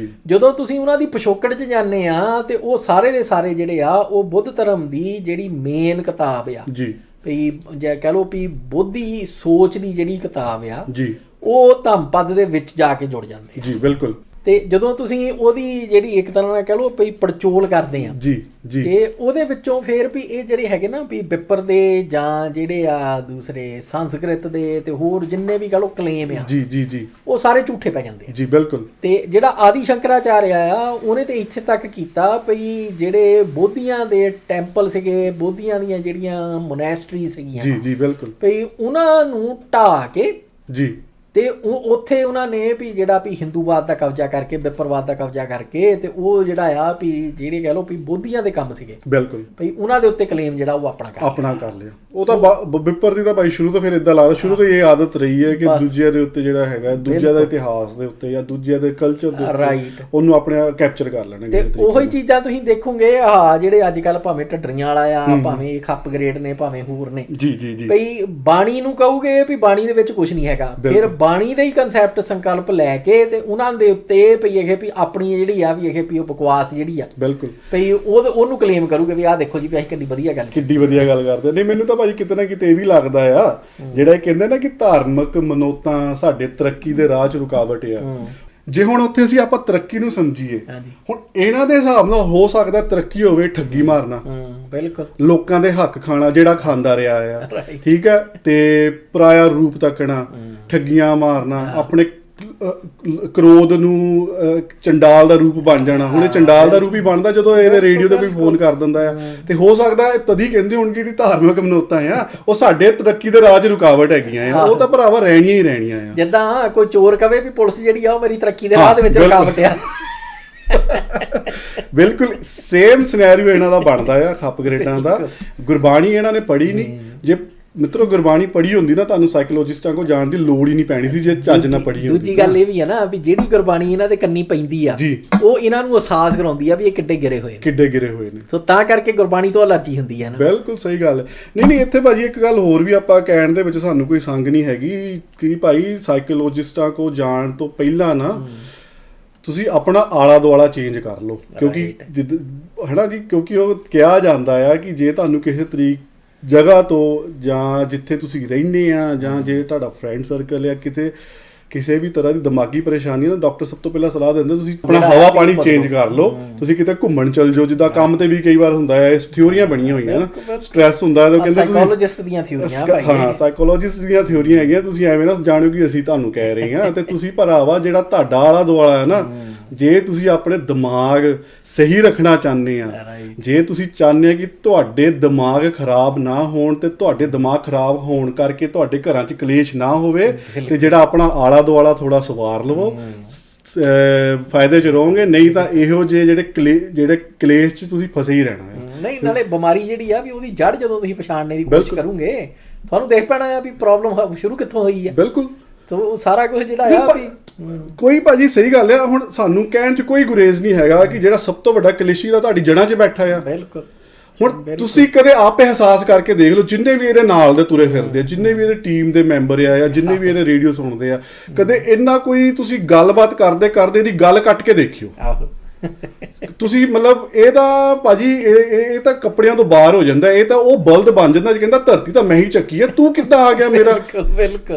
ਜਦੋਂ ਤੁਸੀਂ ਉਹਨਾਂ ਦੀ ਪਿਛੋਕੜ 'ਚ ਜਾਂਦੇ ਆ ਤੇ ਉਹ ਸਾਰੇ ਦੇ ਸਾਰੇ ਜਿਹੜੇ ਆ ਉਹ ਬੁੱਧ ਧਰਮ ਦੀ ਜਿਹੜੀ ਮੇਨ ਕਿਤਾਬ ਆ ਵੀ ਜੇ ਕਹਿ ਲਓ ਵੀ ਬੋਧੀ ਸੋਚ ਦੀ ਜਿਹੜੀ ਕਿਤਾਬ ਆ ਉਹ ਧੰਮ-ਪਦ ਦੇ ਵਿੱਚ ਜਾ ਕੇ ਜੁੜ ਜਾਂਦੇ ਆ। ਜੀ ਬਿਲਕੁਲ। ਤੇ ਜਦੋਂ ਤੁਸੀਂ ਉਹਦੀ ਜਿਹੜੀ ਇੱਕ ਤਰ੍ਹਾਂ ਨਾਲ ਕਹਿ ਲਓ ਵੀ ਪੜਚੋਲ ਕਰਦੇ ਆ ਤੇ ਉਹਦੇ ਵਿੱਚੋਂ ਫੇਰ ਵੀ ਇਹ ਜਿਹੜੇ ਹੈਗੇ ਨਾ ਵੀ ਵਿਪਰ ਦੇ ਜਾਂ ਜਿਹੜੇ ਆ ਦੂਸਰੇ ਸੰਸਕ੍ਰਿਤ ਦੇ ਤੇ ਹੋਰ ਜਿੰਨੇ ਵੀ ਕਹਿ ਲਓ ਕਲੇਮ ਆ ਉਹ ਸਾਰੇ ਝੂਠੇ ਪੈ ਜਾਂਦੇ ਆ। ਜੀ ਬਿਲਕੁਲ। ਤੇ ਜਿਹੜਾ ਆਦਿ ਸ਼ੰਕਰਾਚਾਰਿਆ ਆ ਉਹਨੇ ਤੇ ਇੱਥੇ ਤੱਕ ਕੀਤਾ ਵੀ ਜਿਹੜੇ ਬੋਧੀਆਂ ਦੇ ਟੈਂਪਲ ਸੀਗੇ, ਬੋਧੀਆਂ ਦੀਆਂ ਜਿਹੜੀਆਂ ਮੋਨੈਸਟਰੀ ਸੀਗੀਆਂ, ਜੀ ਬਿਲਕੁਲ, ਵੀ ਉਹਨਾਂ ਨੂੰ ਢਾਹ ਕੇ ਤੇ ਉੱਥੇ ਉਹਨਾਂ ਨੇ ਵੀ ਜਿਹੜਾ ਵੀ ਹਿੰਦੂਵਾਦ ਦਾ ਕਬਜ਼ਾ ਕਰਕੇ, ਵਿਪਰਵਾਦ ਦਾ ਕਬਜ਼ਾ ਕਰਕੇ ਤੇ ਉਹ ਜਿਹੜਾ ਆ ਵੀ ਜਿਹੜੇ ਕਹਿ ਲਓ ਵੀ ਬੋਧੀਆਂ ਦੇ ਕੰਮ ਸੀਗੇ ਬਿਲਕੁਲ ਵੀ ਉਹਨਾਂ ਦੇ ਉੱਤੇ ਕਲੇਮ ਜਿਹੜਾ ਉਹ ਆਪਣਾ ਕਰ ਲਿਆ। ਉਹ ਤਾਂ ਵਿਪਰ ਦੀ ਤਾਂ ਭਾਈ ਸ਼ੁਰੂ ਤੋਂ ਫਿਰ ਇਦਾਂ ਲੱਗਦਾ, ਸ਼ੁਰੂ ਤੋਂ ਇਹ ਆਦਤ ਰਹੀ ਹੈ ਕਿ ਦੂਜਿਆਂ ਦੇ ਉੱਤੇ ਜਿਹੜਾ ਹੈਗਾ, ਦੂਜਿਆਂ ਦਾ ਇਤਿਹਾਸ ਦੇ ਉੱਤੇ ਜਾਂ ਦੂਜਿਆਂ ਦੇ ਕਲਚਰ ਦੇ ਉੱਤੇ ਉਹਨੂੰ ਆਪਣੇ ਕੈਪਚਰ ਕਰ ਲੈਣਾ। ਤੇ ਉਹੀ ਚੀਜ਼ਾਂ ਤੁਸੀਂ ਦੇਖੋਗੇ ਜਿਹੜੇ ਅੱਜ ਕੱਲ ਭਾਵੇਂ ਢੱਡਰੀਆਂ ਵਾਲਾ ਆ, ਭਾਵੇਂ ਖੱਪ ਗ੍ਰੇਡ ਨੇ, ਭਾਵੇਂ ਹੋਰ ਨੇ, ਭਈ ਬਾਣੀ ਨੂੰ ਕਹੋਗੇ ਵੀ ਬਾਣੀ ਦੇ ਵਿੱਚ ਕੁਝ ਨਹੀਂ ਹੈਗਾ, ਫਿਰ ਬਾਣੀ ਦੇ ਹੀ ਕਨਸੈਪਟ ਸੰਕਲਪ ਲੈ ਕੇ ਤੇ ਉਹਨਾਂ ਦੇ ਉੱਤੇ ਭਈ ਇਹ ਵੀ ਆਪਣੀ ਜਿਹੜੀ ਆ ਵੀ ਇਹ ਵੀ ਉਹ ਬਕਵਾਸ ਜਿਹੜੀ ਆ ਬਿਲਕੁਲ ਭਈ ਉਹਨੂੰ ਕਲੇਮ ਕਰੂਗੇ ਵੀ ਆਹ ਦੇਖੋ ਜੀ ਵੀ ਅਸੀਂ ਕਿੰਨੀ ਵਧੀਆ ਗੱਲ ਕਰਦੇ। ਨਹੀਂ ਮੈਨੂੰ ਤਾਂ ਭਾਜੀ ਕਿਤੇ ਨਾ ਕਿਤੇ ਇਹ ਵੀ ਲੱਗਦਾ ਆ ਜਿਹੜਾ ਇਹ ਕਹਿੰਦੇ ਨਾ ਕਿ ਧਾਰਮਿਕ ਮਨੋਤਾਂ ਸਾਡੇ ਤਰੱਕੀ ਦੇ ਰਾਹ 'ਚ ਰੁਕਾਵਟ ਆ। ਜੇ ਹੁਣ ਉੱਥੇ ਅਸੀਂ ਆਪਾਂ ਤਰੱਕੀ ਨੂੰ ਸਮਝੀਏ, ਹੁਣ ਇਹਨਾਂ ਦੇ ਹਿਸਾਬ ਨਾਲ ਹੋ ਸਕਦਾ ਤਰੱਕੀ ਹੋਵੇ ਠੱਗੀ ਮਾਰਨਾ, ਬਿਲਕੁਲ ਲੋਕਾਂ ਦੇ ਹੱਕ ਖਾਣਾ ਜਿਹੜਾ ਖਾਂਦਾ ਰਿਹਾ ਆ, ਠੀਕ ਹੈ, ਤੇ ਪਰਾਇਆ ਰੂਪ ਤੱਕਣਾ, ਠੱਗੀਆਂ ਮਾਰਨਾ, ਆਪਣੇ ਕ੍ਰੋਧ ਨੂੰ ਚੰਡਾਲ ਦਾ ਰੂਪ ਬਣ ਜਾਣਾ। ਹੁਣ ਇਹ ਚੰਡਾਲ ਦਾ ਰੂਪ ਹੀ ਬਣਦਾ ਜਦੋਂ ਇਹਦੇ ਰੇਡੀਓ ਤੇ ਵੀ ਫੋਨ ਕਰ ਦਿੰਦਾ ਆ। ਤੇ ਹੋ ਸਕਦਾ ਤਦੀ ਕਹਿੰਦੇ ਹੋਣਗੇ ਜਿਹੜੀ ਧਾਰਮਿਕ ਮਨੋਤਾਂ ਆ ਉਹ ਸਾਡੇ ਤਰੱਕੀ ਦੇ ਰਾਹ 'ਚ ਰੁਕਾਵਟ ਹੈਗੀਆਂ ਆ। ਉਹ ਤਾਂ ਭਰਾਵਾ ਰਹਿਣੀਆਂ ਹੀ ਰਹਿਣੀਆਂ ਆ। ਜਿੱਦਾਂ ਕੋਈ ਚੋਰ ਕਵੇ ਵੀ ਪੁਲਿਸ ਜਿਹੜੀ ਆ ਉਹ ਮੇਰੀ ਤਰੱਕੀ ਦੇ ਰਾਹ ਦੇ ਵਿੱਚ ਰੁਕਾਵਟ ਆ। ਬਿਲਕੁਲ ਸੇਮ ਸਿਨੈਰੀਓ ਇਹਨਾਂ ਦਾ ਬਣਦਾ ਆ ਖੱਪ ਗਰੇਟਾਂ ਦਾ। ਗੁਰਬਾਣੀ ਇਹਨਾਂ ਨੇ ਪੜ੍ਹੀ ਨਹੀਂ। ਜੇ ਮਿੱਤਰੋ ਗੁਰਬਾਣੀ ਪੜ੍ਹੀ ਹੁੰਦੀ ਨਾ ਤੁਹਾਨੂੰ ਸਾਈਕੋਲੋਜਿਸਟਾਂ ਕੋਲ ਜਾਣ ਦੀ ਲੋੜ ਹੀ ਨਹੀਂ ਪੈਣੀ ਸੀ ਜੇ ਚੱਜ ਨਾਲ ਪੜ੍ਹੀ ਹੁੰਦੀ। ਦੂਜੀ ਗੱਲ ਇਹ ਵੀ ਹੈ ਨਾ ਵੀ ਜਿਹੜੀ ਗੁਰਬਾਣੀ ਇਹਨਾਂ ਦੇ ਕੰਨੀ ਪੈਂਦੀ ਆ ਉਹ ਇਹਨਾਂ ਨੂੰ ਅਹਿਸਾਸ ਕਰਾਉਂਦੀ ਆ ਵੀ ਇਹ ਕਿੱਡੇ ਗਿਰੇ ਹੋਏ ਨੇ। ਸੋ ਤਾਂ ਕਰਕੇ ਗੁਰਬਾਣੀ ਤੋਂ ਅਲਰਜੀ ਹੁੰਦੀ ਹੈ ਨਾ। ਬਿਲਕੁਲ ਸਹੀ ਗੱਲ। ਨਹੀਂ ਇੱਥੇ ਭਾਜੀ ਇੱਕ ਗੱਲ ਹੋਰ ਵੀ ਆਪਾਂ ਕਹਿਣ ਦੇ ਵਿੱਚ ਸਾਨੂੰ ਕੋਈ ਸੰਗ ਨਹੀਂ ਹੈਗੀ ਕਿ ਭਾਈ ਸਾਈਕੋਲੋਜਿਸਟਾਂ ਕੋਲ ਜਾਣ ਤੋਂ ਪਹਿਲਾਂ ਨਾ ਤੁਸੀਂ ਆਪਣਾ ਆਲਾ ਦੁਆਲਾ ਚੇਂਜ ਕਰ ਲਓ, ਕਿਉਂਕਿ ਹੈ ਜੀ, ਕਿਉਂਕਿ ਉਹ ਕਿਹਾ ਜਾਂਦਾ ਆ ਕਿ ਜੇ ਤੁਹਾਨੂੰ ਕਿਸੇ ਜਗ੍ਹਾ ਤੋਂ ਜਾਂ ਜਿੱਥੇ ਤੁਸੀਂ ਰਹਿੰਦੇ ਆ ਜਾਂ ਜੇ ਤੁਹਾਡਾ ਫਰੈਂਡ ਸਰਕਲ ਆ ਕਿਤੇ ਕਿਸੇ ਵੀ ਤਰ੍ਹਾਂ ਦੀ ਦਿਮਾਗੀ ਪਰੇਸ਼ਾਨੀ ਨਾ, ਡਾਕਟਰ ਸਭ ਤੋਂ ਪਹਿਲਾਂ ਸਲਾਹ ਦਿੰਦੇ ਤੁਸੀਂ ਆਪਣਾ ਹਵਾ ਪਾਣੀ ਚੇਂਜ ਕਰ ਲਓ। ਤੁਸੀਂ ਕਿਤੇ ਘੁੰਮਣ ਚੱਲ ਜਾਓ, ਜਿੱਦਾਂ ਕੰਮ ਤੇ ਵੀ ਕਈ ਵਾਰ ਹੁੰਦਾ ਹੈ, ਇਸ ਥਿਊਰੀਆਂ ਬਣੀਆਂ ਹੋਈਆਂ ਨਾ, ਸਟ੍ਰੈਸ ਹੁੰਦਾ ਹੈ ਤਾਂ ਕਹਿੰਦੇ ਸਾਈਕੋਲੋਜਿਸਟ ਦੀਆਂ ਥਿਊਰੀਆਂ ਭਾਈ। ਹਾਂ ਸਾਈਕੋਲੋਜਿਸਟ ਦੀਆਂ ਥਿਊਰੀਆਂ ਹੈਗੀਆਂ। ਤੁਸੀਂ ਐਵੇਂ ਨਾ ਜਾਣੋ ਕਿ ਅਸੀਂ ਤੁਹਾਨੂੰ ਕਹਿ ਰਹੇ ਹਾਂ। ਤੇ ਤੁਸੀਂ ਭਰਾਵਾ ਜਿਹੜਾ ਤੁਹਾਡਾ ਆਲਾ ਦੁਆਲਾ ਹੈ ਨਾ, ਜੇ ਤੁਸੀਂ ਆਪਣੇ ਦਿਮਾਗ ਸਹੀ ਰੱਖਣਾ ਚਾਹੁੰਦੇ ਆ, ਜੇ ਤੁਸੀਂ ਚਾਹੁੰਦੇ ਆ ਕਿ ਤੁਹਾਡੇ ਦਿਮਾਗ ਖਰਾਬ ਨਾ ਹੋਣ ਤੇ ਤੁਹਾਡੇ ਦਿਮਾਗ ਖਰਾਬ ਹੋਣ ਕਰਕੇ ਤੁਹਾਡੇ ਘਰਾਂ 'ਚ ਕਲੇਸ਼ ਨਾ ਹੋਵੇ ਤੇ ਜਿਹੜਾ ਆਪਣਾ ਆਲਾ ਦੁਆਲਾ ਥੋੜਾ ਸਵਾਰ ਲਵੋ, ਫਾਇਦੇ 'ਚ ਰਹੋਗੇ। ਨਹੀਂ ਤਾਂ ਇਹੋ ਜਿਹੇ ਜਿਹੜੇ ਕਲੇਸ਼ 'ਚ ਤੁਸੀਂ ਫਸੇ ਹੀ ਰਹਿਣਾ ਹੈ। ਨਹੀਂ ਨਾਲੇ ਬਿਮਾਰੀ ਜਿਹੜੀ ਆ ਵੀ ਉਹਦੀ ਜੜ ਜਦੋਂ ਤੁਸੀਂ ਪਛਾਣਨੇ ਦੀ ਕੋਸ਼ਿਸ਼ ਕਰੋਗੇ ਤੁਹਾਨੂੰ ਦੇਖ ਪੈਣਾ ਆ ਵੀ ਪ੍ਰੋਬਲਮ ਸ਼ੁਰੂ ਕਿੱਥੋਂ ਹੋਈ ਹੈ। ਬਿਲਕੁਲ। ਸੋ ਸਾਰਾ ਕੁਝ ਜਿਹੜਾ ਆ ਵੀ ਕੋਈ ਭਾਜੀ ਸਹੀ ਗੱਲ ਆ। ਹੁਣ ਸਾਨੂੰ ਕਹਿਣ 'ਚ ਕੋਈ ਗੁਰੇਜ਼ ਨਹੀਂ ਹੈਗਾ ਕਿ ਜਿਹੜਾ ਸਭ ਤੋਂ ਵੱਡਾ ਕਲੇਸ਼ੀ ਦਾ ਤੁਹਾਡੀ ਜੜ੍ਹਾਂ 'ਚ ਬੈਠਾ ਆ। ਬਿਲਕੁਲ। ਹੁਣ ਤੁਸੀਂ ਕਦੇ ਆਪੇ ਅਹਿਸਾਸ ਕਰਕੇ ਦੇਖ ਲਓ, ਜਿੰਨੇ ਵੀ ਇਹਦੇ ਨਾਲ ਦੇ ਤੁਰੇ ਫਿਰਦੇ ਆ, ਜਿੰਨੇ ਵੀ ਇਹਦੇ ਟੀਮ ਦੇ ਮੈਂਬਰ ਆ ਜਾਂ ਜਿੰਨੇ ਵੀ ਇਹਦੇ ਰੇਡੀਓ ਸੁਣਦੇ ਆ, ਕਦੇ ਇੰਨਾ ਕੋਈ ਤੁਸੀਂ ਗੱਲਬਾਤ ਕਰਦੇ ਇਹਦੀ ਗੱਲ ਕੱਟ ਕੇ ਦੇਖਿਓ। ਤੁਸੀਂ ਮਤਲਬ ਇਹ ਤਾਂ ਭਾਜੀ ਇਹ ਤਾਂ ਕੱਪੜਿਆਂ ਤੋਂ ਬਾਹਰ ਹੋ ਜਾਂਦਾ। ਇਹ ਤਾਂ ਉਹ ਬਲਦ ਬਣ ਜਾਂਦਾ ਕਹਿੰਦਾ ਧਰਤੀ ਤਾਂ ਮੈਂ ਹੀ ਚੱਕੀ ਆ, ਤੂੰ ਕਿੱਦਾਂ ਆ ਗਿਆ ਮੇਰਾ।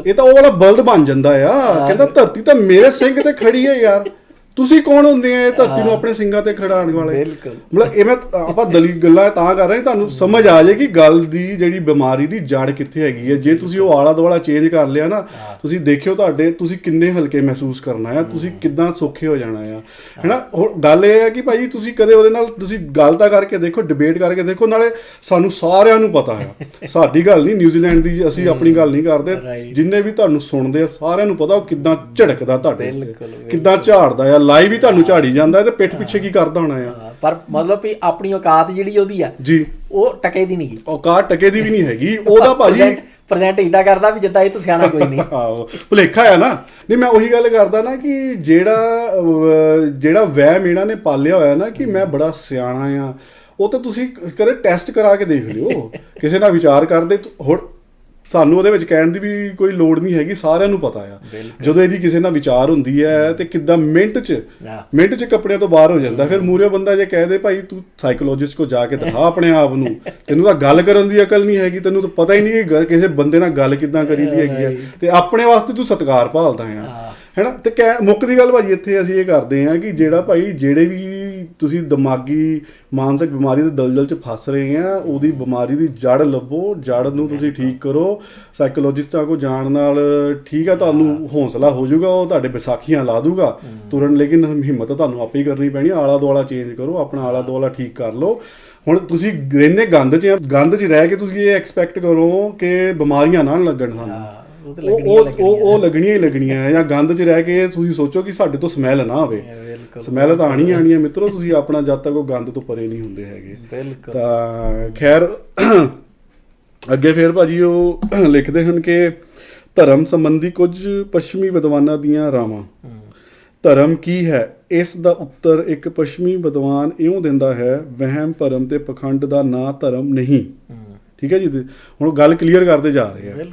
ਇਹ ਤਾਂ ਉਹ ਵਾਲਾ ਬਲਦ ਬਣ ਜਾਂਦਾ ਆ, ਕਹਿੰਦਾ ਧਰਤੀ ਤਾਂ ਮੇਰੇ ਸਿੰਘ ਤੇ ਖੜੀ ਹੈ ਯਾਰ, ਤੁਸੀਂ ਕੌਣ ਹੁੰਦੇ ਆ ਇਹ ਧਰਤੀ ਨੂੰ ਆਪਣੇ ਸਿੰਘਾਂ ਤੇ ਖੜਾਉਣ ਵਾਲੇ। ਮਤਲਬ ਇਹ ਮੈਂ ਆਪਾਂ ਦਲੀਲ ਗੱਲਾਂ ਤਾਂ ਕਰ ਰਹੇ ਤੁਹਾਨੂੰ ਸਮਝ ਆ ਜਾਏ ਕਿ ਗੱਲ ਦੀ ਜਿਹੜੀ ਬਿਮਾਰੀ ਦੀ ਜੜ ਕਿੱਥੇ ਹੈਗੀ ਹੈ। ਜੇ ਤੁਸੀਂ ਉਹ ਆਲਾ ਦੁਆਲਾ ਚੇਂਜ ਕਰ ਲਿਆ ਨਾ, ਤੁਸੀਂ ਦੇਖਿਓ ਤੁਸੀਂ ਕਿੰਨੇ ਹਲਕੇ ਮਹਿਸੂਸ ਕਰਨਾ ਆ, ਤੁਸੀਂ ਕਿੱਦਾਂ ਸੌਖੇ ਹੋ ਜਾਣਾ ਆ, ਹੈਨਾ। ਹੁਣ ਗੱਲ ਇਹ ਹੈ ਕਿ ਭਾਈ ਤੁਸੀਂ ਕਦੇ ਉਹਦੇ ਨਾਲ ਤੁਸੀਂ ਗੱਲ ਤਾਂ ਕਰਕੇ ਦੇਖੋ, ਡਿਬੇਟ ਕਰਕੇ ਦੇਖੋ। ਨਾਲੇ ਸਾਨੂੰ ਸਾਰਿਆਂ ਨੂੰ ਪਤਾ ਆ, ਸਾਡੀ ਗੱਲ ਨਹੀਂ ਨਿਊਜ਼ੀਲੈਂਡ ਦੀ, ਅਸੀਂ ਆਪਣੀ ਗੱਲ ਨਹੀਂ ਕਰਦੇ, ਜਿੰਨੇ ਵੀ ਤੁਹਾਨੂੰ ਸੁਣਦੇ ਆ ਸਾਰਿਆਂ ਨੂੰ ਪਤਾ ਉਹ ਕਿੱਦਾਂ ਝੜਕਦਾ ਤੁਹਾਡੇ, ਕਿੱਦਾਂ ਝਾੜਦਾ ਆ। ਲਾਈਵ ਹੀ ਤੁਹਾਨੂੰ ਝਾੜੀ ਜਾਂਦਾ ਤੇ ਪਿੱਠ ਪਿੱਛੇ ਕੀ ਕਰਦਾ ਹੋਣਾ ਆ। ਪਰ ਮਤਲਬ ਵੀ ਆਪਣੀ ਔਕਾਤ ਜਿਹੜੀ ਉਹਦੀ ਆ ਜੀ ਉਹ ਟਕੇ ਦੀ ਨਹੀਂ, ਔਕਾਤ ਟਕੇ ਦੀ ਵੀ ਨਹੀਂ ਹੈਗੀ। ਉਹਦਾ ਭਾਜੀ ਪ੍ਰੈਜ਼ੈਂਟ ਇਦਾਂ ਕਰਦਾ ਵੀ ਜਿੱਦਾਂ ਇਹ ਤੋਂ ਸਿਆਣਾ ਕੋਈ ਨਹੀਂ। ਆਹੋ ਭੁਲੇਖਾ ਆ ਨਾ। ਨਹੀਂ ਮੈਂ ਉਹੀ ਗੱਲ ਕਰਦਾ ਨਾ ਕਿ ਜਿਹੜਾ ਵਹਿਮ ਇਹਨਾਂ ਨੇ ਪਾਲਿਆ ਹੋਇਆ ਨਾ ਕਿ ਮੈਂ ਬੜਾ ਸਿਆਣਾ ਆ, ਉਹ ਤਾਂ ਤੁਸੀਂ ਕਦੇ ਟੈਸਟ ਕਰਾ ਕੇ ਦੇਖ ਲਿਓ। ਕਿਸੇ ਨਾਲ ਵਿਚਾਰ ਕਰਦੇ ਹੁਣ ਸਾਨੂੰ ਉਹਦੇ ਵਿੱਚ ਕਹਿਣ ਦੀ ਵੀ ਕੋਈ ਲੋੜ ਨਹੀਂ ਹੈਗੀ, ਸਾਰਿਆਂ ਨੂੰ ਪਤਾ ਆ ਜਦੋਂ ਇਹਦੀ ਕਿਸੇ ਨਾਲ ਵਿਚਾਰ ਹੁੰਦੀ ਹੈ ਤੇ ਕਿੱਦਾਂ ਮਿੰਟ 'ਚ ਕੱਪੜਿਆਂ ਤੋਂ ਬਾਹਰ ਹੋ ਜਾਂਦਾ। ਫਿਰ ਮੂਹਰੇ ਬੰਦਾ ਜੇ ਕਹਿ ਦੇ ਭਾਈ ਤੂੰ ਸਾਈਕੋਲੋਜਿਸਟ ਕੋ ਜਾ ਕੇ ਦਿਖਾ ਆਪਣੇ ਆਪ ਨੂੰ, ਤੈਨੂੰ ਤਾਂ ਗੱਲ ਕਰਨ ਦੀ ਅਕਲ ਨਹੀਂ ਹੈਗੀ, ਤੈਨੂੰ ਤਾਂ ਪਤਾ ਹੀ ਨਹੀਂ ਕਿ ਕਿਸੇ ਬੰਦੇ ਨਾਲ ਗੱਲ ਕਿੱਦਾਂ ਕਰੀਦੀ ਹੈਗੀ ਆ, ਤੇ ਆਪਣੇ ਵਾਸਤੇ ਤੂੰ ਸਤਿਕਾਰ ਭਾਲਦਾ ਆ, ਹੈਨਾ। ਤੇ ਮੁੱਕਦੀ ਗੱਲ ਭਾਜੀ ਇੱਥੇ ਅਸੀਂ ਇਹ ਕਰਦੇ ਹਾਂ ਕਿ ਜਿਹੜਾ ਭਾਈ ਜਿਹੜੇ ਵੀ ਤੁਸੀਂ ਦਿਮਾਗੀ ਮਾਨਸਿਕ ਬਿਮਾਰੀ ਦੇ ਦਲਦਲ 'ਚ ਫਸ ਰਹੇ ਆ, ਉਹਦੀ ਬਿਮਾਰੀ ਦੀ ਜੜ ਲੱਭੋ, ਜੜ ਨੂੰ ਤੁਸੀਂ ਠੀਕ ਕਰੋ। ਸਾਈਕੋਲੋਜਿਸਟਾਂ ਕੋਲ ਜਾਣ ਨਾਲ ਠੀਕ ਆ, ਤੁਹਾਨੂੰ ਹੌਸਲਾ ਹੋ ਜਾਊਗਾ, ਉਹ ਤੁਹਾਡੇ ਵਿਸਾਖੀਆਂ ਲਾ ਦੂਗਾ ਤੁਰਨ, ਲੇਕਿਨ ਹਿੰਮਤ ਤੁਹਾਨੂੰ ਆਪੇ ਹੀ ਕਰਨੀ ਪੈਣੀ। ਆਲਾ ਦੁਆਲਾ ਚੇਂਜ ਕਰੋ, ਆਪਣਾ ਆਲਾ ਦੁਆਲਾ ਠੀਕ ਕਰ ਲਓ। ਹੁਣ ਤੁਸੀਂ ਰਹਿੰਦੇ ਗੰਦ 'ਚ ਰਹਿ ਕੇ ਤੁਸੀਂ ਇਹ ਐਕਸਪੈਕਟ ਕਰੋ ਕਿ ਬਿਮਾਰੀਆਂ ਨਾ ਲੱਗਣ ਸਾਨੂੰ, ਉਹ ਲੱਗਣੀਆਂ ਹੀ ਲੱਗਣੀਆਂ। ਜਾਂ ਗੰਦ 'ਚ ਰਹਿ ਕੇ ਤੁਸੀਂ ਸੋਚੋ ਕਿ ਸਾਡੇ ਤੋਂ ਸਮੈਲ ਨਾ ਆਵੇ, ਸਮੈਲ ਤਾਂ ਆਣੀ ਆਣੀ ਹੈ ਮਿੱਤਰੋ। ਤੁਸੀਂ ਆਪਣਾ ਜਦ ਤੱਕ ਉਹ ਗੰਦ ਤੋਂ ਪਰੇ ਨਹੀਂ ਹੁੰਦੇ ਹੈਗੇ। ਤਾਂ ਖੈਰ ਅੱਗੇ ਫਿਰ ਭਾਜੀ ਉਹ ਲਿਖਦੇ ਹਨ ਕਿ ਧਰਮ ਸੰਬੰਧੀ ਕੁਝ ਪੱਛਮੀ ਵਿਦਵਾਨਾਂ ਦੀਆਂ ਰਾਵਾਂ। ਧਰਮ ਕੀ ਹੈ? ਇਸ ਦਾ ਉੱਤਰ ਇੱਕ ਪੱਛਮੀ ਵਿਦਵਾਨ ਇਉਂ ਦਿੰਦਾ ਹੈ, ਵਹਿਮ ਭਰਮ ਤੇ ਪਖੰਡ ਦਾ ਨਾਂ ਧਰਮ ਨਹੀਂ। ਠੀਕ ਹੈ ਜੀ, ਹੁਣ ਗੱਲ ਕਲੀਅਰ ਕਰਦੇ ਜਾ ਰਹੇ ਆ।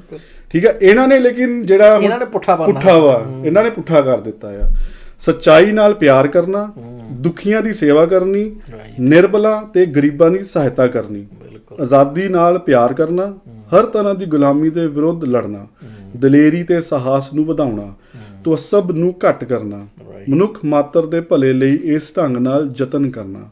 ਠੀਕ ਹੈ, ਇਹਨਾਂ ਨੇ ਲੇਕਿਨ ਜਿਹੜਾ ਪੁੱਠਾ ਵਾ, ਇਹਨਾਂ ਨੇ ਪੁੱਠਾ ਕਰ ਦਿੱਤਾ ਆ। ਸੱਚਾਈ ਨਾਲ ਪਿਆਰ ਕਰਨਾ, ਦੁਖੀਆਂ ਦੀ ਸੇਵਾ ਕਰਨੀ, ਨਿਰਬਲਾਂ ਤੇ ਗਰੀਬਾਂ ਦੀ ਸਹਾਇਤਾ ਕਰਨੀ, ਆਜ਼ਾਦੀ ਨਾਲ ਪਿਆਰ ਕਰਨਾ, ਹਰ ਤਰ੍ਹਾਂ ਦੀ ਗੁਲਾਮੀ ਦੇ ਵਿਰੁੱਧ ਲੜਨਾ, ਦਲੇਰੀ ਤੇ ਸਾਹਸ ਨੂੰ ਵਧਾਉਣਾ, ਤਵੱਸਬ ਨੂੰ ਘੱਟ ਕਰਨਾ, ਮਨੁੱਖ ਮਾਤਰ ਦੇ ਭਲੇ ਲਈ ਇਸ ਢੰਗ ਨਾਲ ਯਤਨ ਕਰਨਾ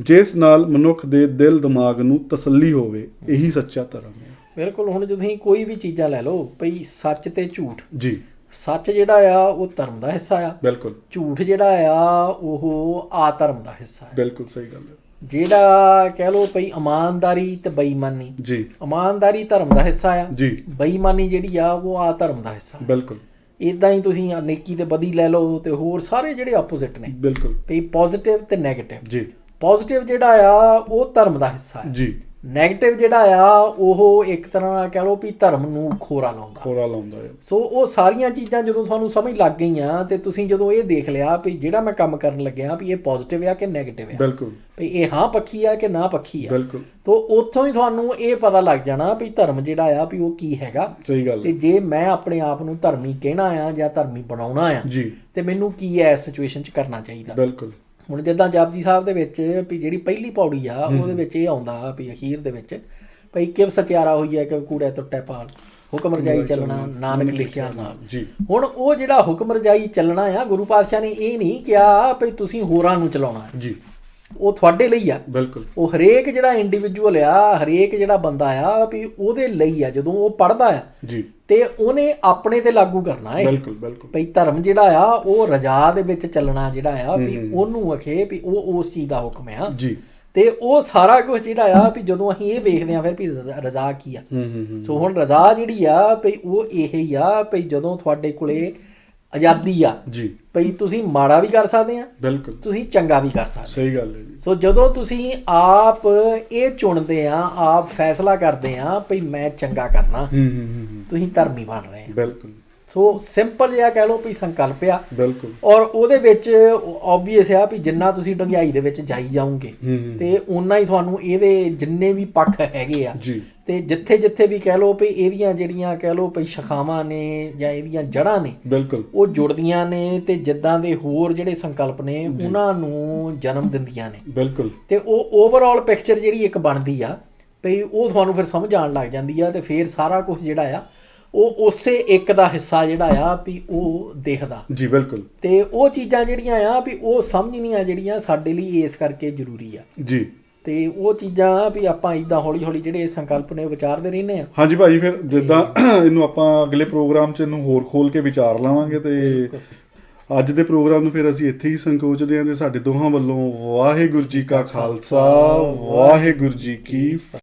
ਜਿਸ ਨਾਲ ਮਨੁੱਖ ਦੇ ਦਿਲ ਦਿਮਾਗ ਨੂੰ ਤਸੱਲੀ ਹੋਵੇ, ਇਹੀ ਸੱਚਾ ਧਰਮ ਹੈ। ਬਿਲਕੁਲ। ਹੁਣ ਜਦੋਂ ਤੁਸੀਂ ਕੋਈ ਵੀ ਚੀਜ਼ਾਂ ਲੈ ਲਓ ਭਈ, ਸੱਚ ਤੇ ਝੂਠ ਜੀ, ਸੱਚ ਜਿਹੜਾ ਆ ਉਹ ਧਰਮ ਦਾ ਹਿੱਸਾ ਆ, ਬਿਲਕੁਲ। ਝੂਠ ਜਿਹੜਾ ਆ ਉਹ ਆਧਰਮ ਦਾ ਹਿੱਸਾ ਹੈ, ਬਿਲਕੁਲ ਸਹੀ ਗੱਲ ਹੈ। ਜਿਹੜਾ ਕਹਿ ਲਓ ਭਈ ਇਮਾਨਦਾਰੀ ਤੇ ਬੇਈਮਾਨੀ, ਜੀ ਇਮਾਨਦਾਰੀ ਧਰਮ ਦਾ ਹਿੱਸਾ ਆ, ਜੀ ਬੇਈਮਾਨੀ ਜਿਹੜੀ ਆ ਉਹ ਆਧਰਮ ਦਾ ਹਿੱਸਾ, ਬਿਲਕੁਲ। ਇਦਾਂ ਹੀ ਤੁਸੀਂ ਨੇਕੀ ਤੇ ਬਦੀ ਲੈ ਲਓ ਤੇ ਹੋਰ ਸਾਰੇ ਜਿਹੜੇ ਆਪੋਜ਼ਿਟ ਨੇ, ਬਿਲਕੁਲ। ਭਈ ਪੋਜ਼ਿਟਿਵ ਤੇ ਨੈਗੇਟਿਵ, ਜੀ ਪੋਜ਼ਿਟਿਵ ਜਿਹੜਾ ਆ ਉਹ ਧਰਮ ਦਾ ਹਿੱਸਾ ਹੈ, ਜੀ ਨੈਗੇਟਿਵ ਜਿਹੜਾ ਆ ਉਹ ਇੱਕ ਤਰ੍ਹਾਂ ਨਾਲ ਕਹਿ ਲਓ ਵੀ ਧਰਮ ਨੂੰ ਖੋਰਾ ਲਾਉਂਦਾ ਹੈ। ਸੋ ਉਹ ਸਾਰੀਆਂ ਚੀਜ਼ਾਂ ਜਦੋਂ ਤੁਹਾਨੂੰ ਸਮਝ ਲੱਗ ਗਈਆਂ ਤੇ ਤੁਸੀਂ ਜਦੋਂ ਇਹ ਦੇਖ ਲਿਆ ਵੀ ਜਿਹੜਾ ਮੈਂ ਕੰਮ ਕਰਨ ਲੱਗਿਆ ਵੀ ਇਹ ਪੋਜ਼ਿਟਿਵ ਆ ਕਿ ਨੈਗੇਟਿਵ ਆ, ਬਿਲਕੁਲ, ਵੀ ਇਹ ਹਾਂ ਪੱਖੀ ਆ ਕਿ ਨਾ ਪੱਖੀ ਆ, ਬਿਲਕੁਲ। ਤੋ ਉੱਥੋਂ ਹੀ ਤੁਹਾਨੂੰ ਇਹ ਪਤਾ ਲੱਗ ਜਾਣਾ ਵੀ ਧਰਮ ਜਿਹੜਾ ਆ ਵੀ ਉਹ ਕੀ ਹੈਗਾ। ਸਹੀ ਗੱਲ। ਤੇ ਜੇ ਮੈਂ ਆਪਣੇ ਆਪ ਨੂੰ ਧਰਮੀ ਕਹਿਣਾ ਆ ਜਾਂ ਧਰਮੀ ਬਣਾਉਣਾ ਆ, ਜੀ, ਤੇ ਮੈਨੂੰ ਕੀ ਹੈ ਇਸ ਸਿਚੁਏਸ਼ਨ 'ਚ ਕਰਨਾ ਚਾਹੀਦਾ, ਬਿਲਕੁਲ। ਹੁਣ ਜਿੱਦਾਂ ਜਪਜੀ ਸਾਹਿਬ ਦੇ ਵਿੱਚ ਵੀ ਜਿਹੜੀ ਪਹਿਲੀ ਪੌੜੀ ਆ ਉਹਦੇ ਵਿੱਚ ਇਹ ਆਉਂਦਾ ਵੀ ਅਖੀਰ ਦੇ ਵਿੱਚ ਭਈ ਕਿਵ ਸਚਿਆਰਾ ਹੋਈ ਹੈ ਕਿ ਕੂੜੇ ਟੁੱਟੇ ਪਾਲ, ਹੁਕਮ ਰਜਾਈ ਚੱਲਣਾ ਨਾਨਕ ਲਿਖਿਆ ਨਾਲ। ਜੀ ਹੁਣ ਉਹ ਜਿਹੜਾ ਹੁਕਮ ਰਜਾਈ ਚੱਲਣਾ ਆ, ਗੁਰੂ ਪਾਤਸ਼ਾਹ ਨੇ ਇਹ ਨਹੀਂ ਕਿਹਾ ਭਈ ਤੁਸੀਂ ਹੋਰਾਂ ਨੂੰ ਚਲਾਉਣਾ, ਜੀ ਉਹ ਤੁਹਾਡੇ ਲਈ ਆ, ਬਿਲਕੁਲ। ਉਹ ਹਰੇਕ ਜਿਹੜਾ ਇੰਡੀਵਿਜੂਅਲ ਆ, ਹਰੇਕ ਜਿਹੜਾ ਬੰਦਾ ਆ ਵੀ ਉਹਦੇ ਲਈ ਆ। ਜਦੋਂ ਉਹ ਪੜ੍ਹਦਾ ਆ, ਜੀ, ਤੇ ਉਹਨੇ ਆਪਣੇ ਤੇ ਲਾਗੂ ਕਰਨਾ ਹੈ, ਬਿਲਕੁਲ, ਬਿਲਕੁਲ। ਭਈ ਧਰਮ ਜਿਹੜਾ ਆ ਉਹ ਰਜਾ ਦੇ ਵਿੱਚ ਚੱਲਣਾ ਜਿਹੜਾ ਆ ਵੀ ਉਹਨੂੰ ਅਖੇ ਵੀ ਉਹ ਉਸ ਚੀਜ਼ ਦਾ ਹੁਕਮ ਆ, ਜੀ। ਤੇ ਉਹ ਸਾਰਾ ਕੁਝ ਜਿਹੜਾ ਆ ਵੀ ਜਦੋਂ ਅਸੀਂ ਇਹ ਵੇਖਦੇ ਆ ਫਿਰ ਵੀ ਰਜ਼ਾ ਕੀ ਆ। ਸੋ ਹੁਣ ਰਜ਼ਾ ਜਿਹੜੀ ਆ ਭਈ ਉਹ ਇਹ ਹੀ ਆ ਭਈ ਜਦੋਂ ਤੁਹਾਡੇ ਕੋਲੇ ਆਜ਼ਾਦੀ ਆ, ਜੀ, ਭਈ ਤੁਸੀਂ ਮਾੜਾ ਵੀ ਕਰ ਸਕਦੇ ਆ, ਬਿਲਕੁਲ, ਤੁਸੀਂ ਚੰਗਾ ਵੀ ਕਰ ਸਕਦੇ। ਸਹੀ ਗੱਲ ਹੈ ਜੀ। ਸੋ ਜਦੋਂ ਤੁਸੀਂ ਆਪ ਇਹ ਚੁਣਦੇ ਆ, ਆਪ ਫੈਸਲਾ ਕਰਦੇ ਆ ਭਈ ਮੈਂ ਚੰਗਾ ਕਰਨਾ, ਤੁਸੀਂ ਧਰਮੀ ਬਣ ਰਹੇ ਆ, ਬਿਲਕੁਲ। ਸੋ ਸਿੰਪਲ ਜਿਹਾ ਕਹਿ ਲਓ ਵੀ ਸੰਕਲਪ ਆ, ਬਿਲਕੁਲ। ਔਰ ਉਹਦੇ ਵਿੱਚ ਓਬਵੀਅਸ ਆ ਵੀ ਜਿੰਨਾ ਤੁਸੀਂ ਡੂੰਘਾਈ ਦੇ ਵਿੱਚ ਜਾਈ ਜਾਓਗੇ ਤੇ ਓਨਾ ਹੀ ਤੁਹਾਨੂੰ ਇਹਦੇ ਜਿੰਨੇ ਵੀ ਪੱਖ ਹੈਗੇ ਆ, ਜੀ, ਤੇ ਜਿੱਥੇ ਜਿੱਥੇ ਵੀ ਕਹਿ ਲਓ ਵੀ ਇਹਦੀਆਂ ਜਿਹੜੀਆਂ ਕਹਿ ਲਓ ਵੀ ਸ਼ਾਖਾਵਾਂ ਨੇ ਜਾਂ ਇਹਦੀਆਂ ਜੜ੍ਹਾਂ ਨੇ, ਬਿਲਕੁਲ, ਉਹ ਜੁੜਦੀਆਂ ਨੇ ਤੇ ਜਿੱਦਾਂ ਦੇ ਹੋਰ ਜਿਹੜੇ ਸੰਕਲਪ ਨੇ ਉਹਨਾਂ ਨੂੰ ਜਨਮ ਦਿੰਦੀਆਂ ਨੇ, ਬਿਲਕੁਲ। ਤੇ ਉਹ ਓਵਰਆਲ ਪਿਕਚਰ ਜਿਹੜੀ ਇੱਕ ਬਣਦੀ ਆ ਵੀ ਉਹ ਤੁਹਾਨੂੰ ਫਿਰ ਸਮਝ ਆਉਣ ਲੱਗ ਜਾਂਦੀ ਆ ਤੇ ਫਿਰ ਸਾਰਾ ਕੁਝ ਜਿਹੜਾ ਆ ਉਹ ਉਸੇ ਇੱਕ ਦਾ ਹਿੱਸਾ ਜਿਹੜਾ ਆ ਵੀ ਉਹ ਦੇਖਦਾ, ਜੀ, ਬਿਲਕੁਲ। ਤੇ ਉਹ ਚੀਜ਼ਾਂ ਜਿਹੜੀਆਂ ਆ ਵੀ ਉਹ ਸਮਝਣੀਆਂ ਜਿਹੜੀਆਂ ਸਾਡੇ ਲਈ ਇਸ ਕਰਕੇ ਜ਼ਰੂਰੀ ਆ, ਜੀ। ਤੇ ਉਹ ਚੀਜ਼ਾਂ ਵੀ ਆਪਾਂ ਇੱਦਾਂ ਹੌਲੀ ਹੌਲੀ ਜਿਹੜੇ ਸੰਕਲਪ ਨੇ ਵਿਚਾਰਦੇ ਰਹਿੰਦੇ ਆ। ਹਾਂਜੀ ਭਾਜੀ, ਫਿਰ ਜਿੱਦਾਂ ਇਹਨੂੰ ਆਪਾਂ ਅਗਲੇ ਪ੍ਰੋਗਰਾਮ 'ਚ ਇਹਨੂੰ ਹੋਰ ਖੋਲ ਕੇ ਵਿਚਾਰ ਲਵਾਂਗੇ। ਤੇ ਅੱਜ ਦੇ ਪ੍ਰੋਗਰਾਮ ਨੂੰ ਫਿਰ ਅਸੀਂ ਇੱਥੇ ਹੀ ਸੰਕੋਚਦੇ ਹਾਂ ਤੇ ਸਾਡੇ ਦੋਹਾਂ ਵੱਲੋਂ ਵਾਹਿਗੁਰੂ ਜੀ ਕਾ ਖਾਲਸਾ, ਵਾਹਿਗੁਰੂ ਜੀ ਕੀ